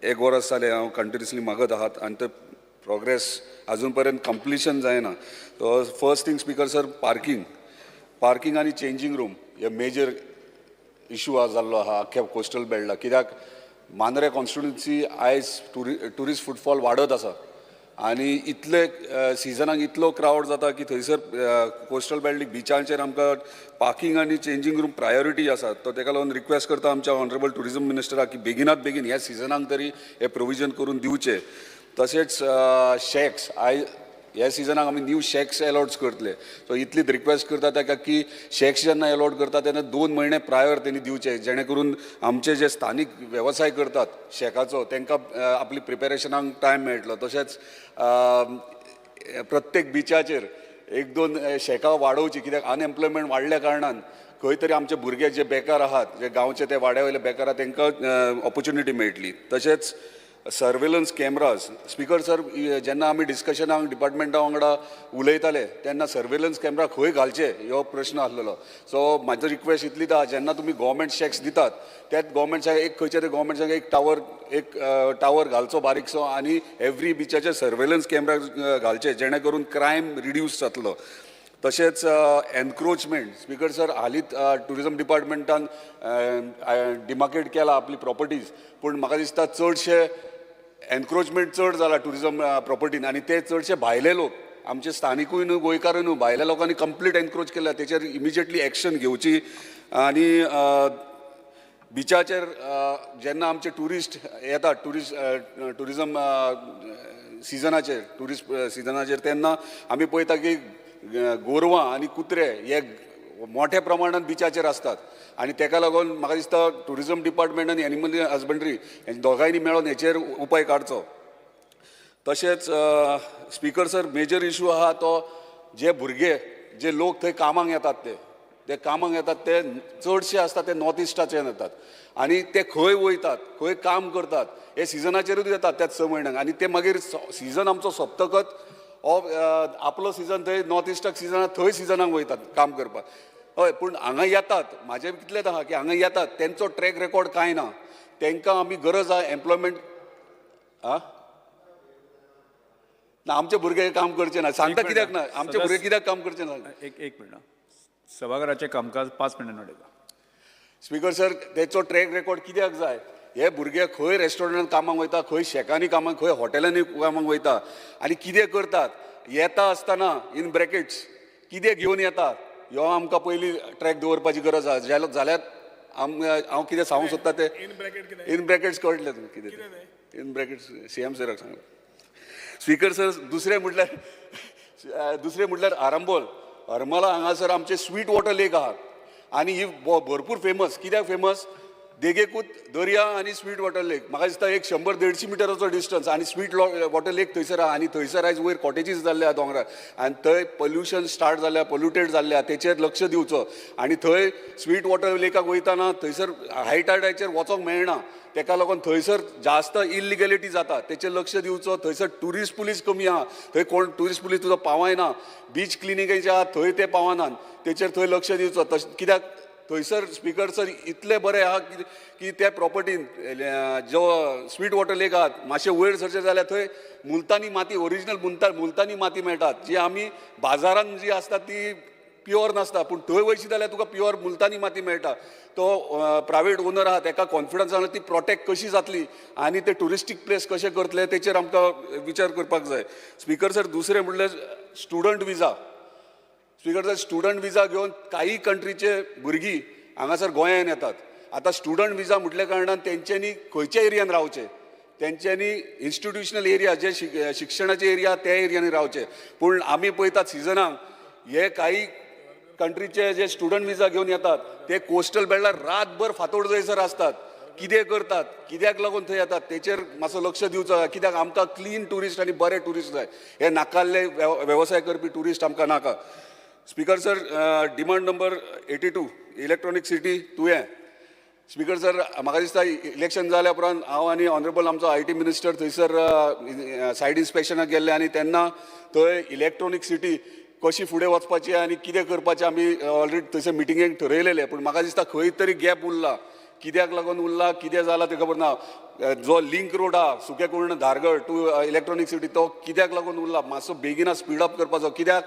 Speaker 15: एक वर्स जालें हांव कंटिन्युअसली मागत आहात आनी ते प्रोग्रेस अजून पर्यंत कंप्लिशन जायना. So first thing speaker sir, parking आनी चेंजींग रूम हे मेजर इशू जाल्लो आहा आख्या कोस्टल बेल्टाक. कित्याक मांद्रे कॉन्स्टिट्युन्सी आयज टुरिस्ट फुटफॉल वाडत आसा आनी इतले सिजनाक इतलो क्रावड जाता की थंयसर कोस्टल बेल्ट बिचांचेर आमकां पार्किंग आनी चेंजींग रूम प्रायोरिटी आसा. तो ताका लागून रिक्वेस्ट करता आमच्या ऑनरेबल टुरिजम मिनिस्टराक की बेगिनात बेगीन ह्या सिजनाक तरी हे प्रोविजन करून दिवचे. तशेंच शेक्स ह्या सिजनाक आमी न्यू शेक्स अलॉट्स करतले. सो इतलीच रिक्वेस्ट करता ताका की शेक्स जेन्ना अलॉट करता तेन्ना 2 म्हयने प्रायर तेणी दिवचे, जेणे करून आमचे जे स्थानीक वेवसाय करतात शेकाचो तांकां आपली प्रिपेरेशनाक टायम मेळटलो. तशेंच प्रत्येक बिचाचेर 1-2 शेकां वाडोवची, कित्याक अनएम्प्लॉयमेंट वाडल्या कारणान खंय तरी आमचे भुरगे जे बेकार आहात, जे गांवचे ते वाड्या वयले बेकार आहात, तांकां ऑपॉर्च्युनिटी मेळटली. तशेंच सर्वेलन्स कॅमराज. स्पीकर सर, जेन्ना आमी डिस्कशनाक डिपार्टमेंटा वांगडा उलयताले तेन्ना सर्वेलन्स कॅमेरा खंय घालचे हो प्रश्न आसलेलो. सो म्हाजो रिक्वेस्ट इतलीच आहा, जेन्ना तुमी गव्हर्मेंट शेक्स दितात त्याच गव्हर्मेंट एक खंयच्या तरी गव्हर्मेंटाक एक टावर घालचो बारीकसो आनी एवरी बिचाचेर सर्वेलन्स कॅमेरा घालचे, जेणे करून क्रायम रिड्यूस जातलो. तशेंच एनक्रोचमेंट. स्पीकर सर, हालींच टुरिजम डिपार्टमेंटान डिमार्केट केला आपली प्रॉपर्टीज, पूण म्हाका दिसता चडशे एनक्रोचमेंट चड जाला टुरिजम प्रॉपर्टीन आनी ते चडशे भायले लोक, आमचे स्थानिकूय न्हू गोंयकारूय न्हू, भायल्या लोकांनी कंप्लीट एनक्रोच केला. तेचेर इमिजिएटली एक्शन घेवची. आनी बिचाचेर जेन्ना आमचे ट्युरिस्ट येतात टुरिजम सिजनाचेर तेन्ना आमी पळयता की गोरवां आनी कुत्रे हे मोठ्या प्रमाणात बिचाचेर असतात आनी ताका लागून म्हाका दिसता टुरिजम डिपार्टमेंट आनी एनिमल हजबंड्री हे दोगांयनी मेळोन हेचेर उपाय काडचो. तशेंच स्पीकर सर, मेजर इशू आहा तो जे भुरगे जे लोक थंय कामाक येतात ते ते कामाक येतात ते चडशे असता ते नॉर्थ इस्टाच्यान येतात आनी ते खंय वयतात खंय काम करतात हे सिजनाचेरूच येतात त्याच 6 म्हयन्यांक आनी ते मागीर सिजन आमचो सोंपतकच आपलो सिजन थंय नॉर्थ इस्टाक सिजन थंय सिजनाक वयतात काम करपाक. हय पूण हांगा येतात म्हाजें कितलेंच आहा की हांगा येतात तेंचो ट्रॅक रेकॉर्ड कांय ना तांकां आमी गरज आहा एम्प्लॉयमेंट ना आमचे भुरगे काम करचे ना सांगता कित्याक ना आमचे भुरगे कित्याक काम करचे ना.
Speaker 1: एक मिनिट सभाघराचें कामकाज 5 मिनटां उडयता.
Speaker 15: स्पीकर सर तेचो ट्रॅक रेकॉर्ड कित्याक जाय हे भुरगे खंय रेस्टॉरंटात कामाक वयता खंय शेकांनी कामाक खंय हॉटेलांनी कामाक वयता आनी कितें करतात येता आसतना इन ब्रॅकेट्स कितें घेवन येतात ह्यो आमकां पयलीं ट्रॅक दवरपाची गरज आहा जाल्यार हांव कितें सांगूंक सोदता ते इन ब्रॅकेट्स कळटलें तुमकां कितें इन ब्रॅकेट्स CM सराक सांगलें. स्पीकर सर दुसरें म्हटल्यार आरंबोल हरमला हांगासर आमचे स्वीट वॉटर लेक आहा आनी ही भरपूर फेमस कित्याक फेमस देगेकूत दर्या आनी स्वीट वॉटर लेक म्हाका दिसता एक 100-150 मिटराचो डिस्टन्स आनी स्वीट वॉटर लेक थंयसर आहा आनी थंयसर आयज वयर कॉटेजीस जाल्ले आहा दोंगरार आनी थंय पोल्युशन स्टार्ट जाल्ल्या पोल्युटेड जाल्ल्या तेचेर लक्ष दिवचो आनी थंय स्वीट वॉटर लेकाक वयताना थंयसर हाय टायडाचेर वचोंक मेळना तेका लागून थंयसर जास्त इलिगॅलिटी जाता तेचेर लक्ष दिवचो. थंयसर ट्युरिस्ट पुलीस कमी आहा थंय कोण ट्युरिस्ट पुलीस तुजो पावय ना बीच क्लिनिंगेचे आहा थंय ते पावनात तेचेर थंय लक्ष दिवचो. कित्याक थंयसर स्पीकर सर इतले बरे आहा की त्या प्रॉपर्टीन जो स्वीट वॉटर लेक आहात मातशें वयर सरचे जाल्यार थंय मुल्तानी माती ओरिजिनल मुल्तानी माती मेळटात जी आमी बाजारांत जी आसता ती प्युअर नासता पूण थंय वयशी जाल्यार तुका प्युअर मुल्तानी माती मेळटा. तो प्रायवेट ओनर आहा ताका कॉन्फिडन्स जावन ती प्रोटेक्ट कशी जातली आनी ते टुरिस्टीक प्लेस कशें करतले तेचेर आमकां विचार करपाक जाय. स्पीकर सर दुसरें म्हणल्यार स्टुडंट विजा स्पीकर सर स्टुडंट विजा घेवन काही कंट्रीचे भुरगीं हांगासर गोंयांत येतात. आतां स्टुडंट विजा म्हटल्या कारणान तेंच्यांनी खंयच्या एरियान रावचें तेंच्यांनी इन्स्टिट्युशनल एरिया जे शिक्षणाचे एरिया त्या एरियांनी रावचे पूण आमी पळयतात सिजनाक हे काही कंट्रीचे जे स्टुडंट विजा घेवन येतात ते कोस्टल बेल्टार रातभर फातोड जयसर असतात. कितें करतात कित्याक लागून थंय येतात तेचेर मातसो लक्ष दिवचो जाय कित्याक आमकां क्लीन टुरिस्ट आनी बरे टुरिस्ट जाय हे नाकाल्ले वेवसाय करपी टुरिस्ट आमकां नाका. Speaker sir demand number 82 electronic city तुवें स्पीकर सर म्हाका दिसता इलेक्शन जाल्या उपरांत हांव आनी ऑनरेबल आमचो IT मिनिस्टर थंयसर सायड इन्स्पेक्शनाक गेल्ले आनी तेन्ना थंय इलेक्ट्रॉनीक सिटी कशी फुडें वचपाची आनी कितें करपाचें आमी ऑलरेडी थंयसर मिटिंगेक थरयलेलें पूण म्हाका दिसता खंय तरी गॅप उरला कित्याक लागून उरला कितें जालां तें खबर ना. जो लिंक रोड आहा सुकेकुर्ण धारगड टू इलेक्ट्रॉनीक सिटी तो कित्याक लागून उरला मातसो बेगिना स्पीड अप करपाचो कित्याक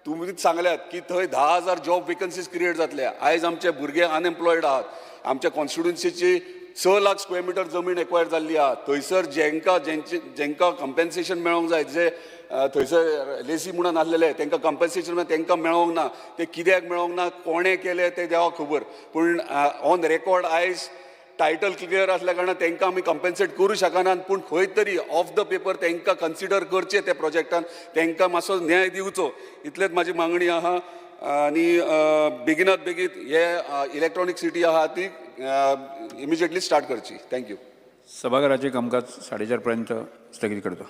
Speaker 15: तुमीच सांगल्यात की थंय 10,000 जॉब वेकन्सीज क्रिएट जातले. आयज आमचे भुरगे अनएम्प्लॉयड आहात आमच्या कॉन्स्टिट्युन्सीची 6 लाख स्क्वेअर मिटर जमीन एक्वायर जाल्ली आहा थंयसर जेंकां कंपेन्सेशन मेळोंक जाय जे थंयसर लेसी म्हणून आसलेले तांकां कंपेन्सेशन तांकां मेळोंक ना ते कित्याक मेळोंक ना कोणें केलें तें देवाक खबर पूण ऑन रेकॉर्ड आयज टायटल क्लियर असल्या कारणान तांकां आमी कंपेन्सेट करूं शकनात पूण खंय तरी ऑफ द पेपर तांकां कन्सिडर करचें त्या प्रोजेक्टान तांकां मातसो न्याय दिवचो इतलेच म्हाजी मागणी आहा. आनी बेगिनात बेगीन हे इलेक्ट्रॉनीक सिटी आहा ती इमिजिएटली स्टार्ट करची. थँक्यू.
Speaker 1: सभाघराचें कामकाज 4:30 पर्यंत स्थगीत करता.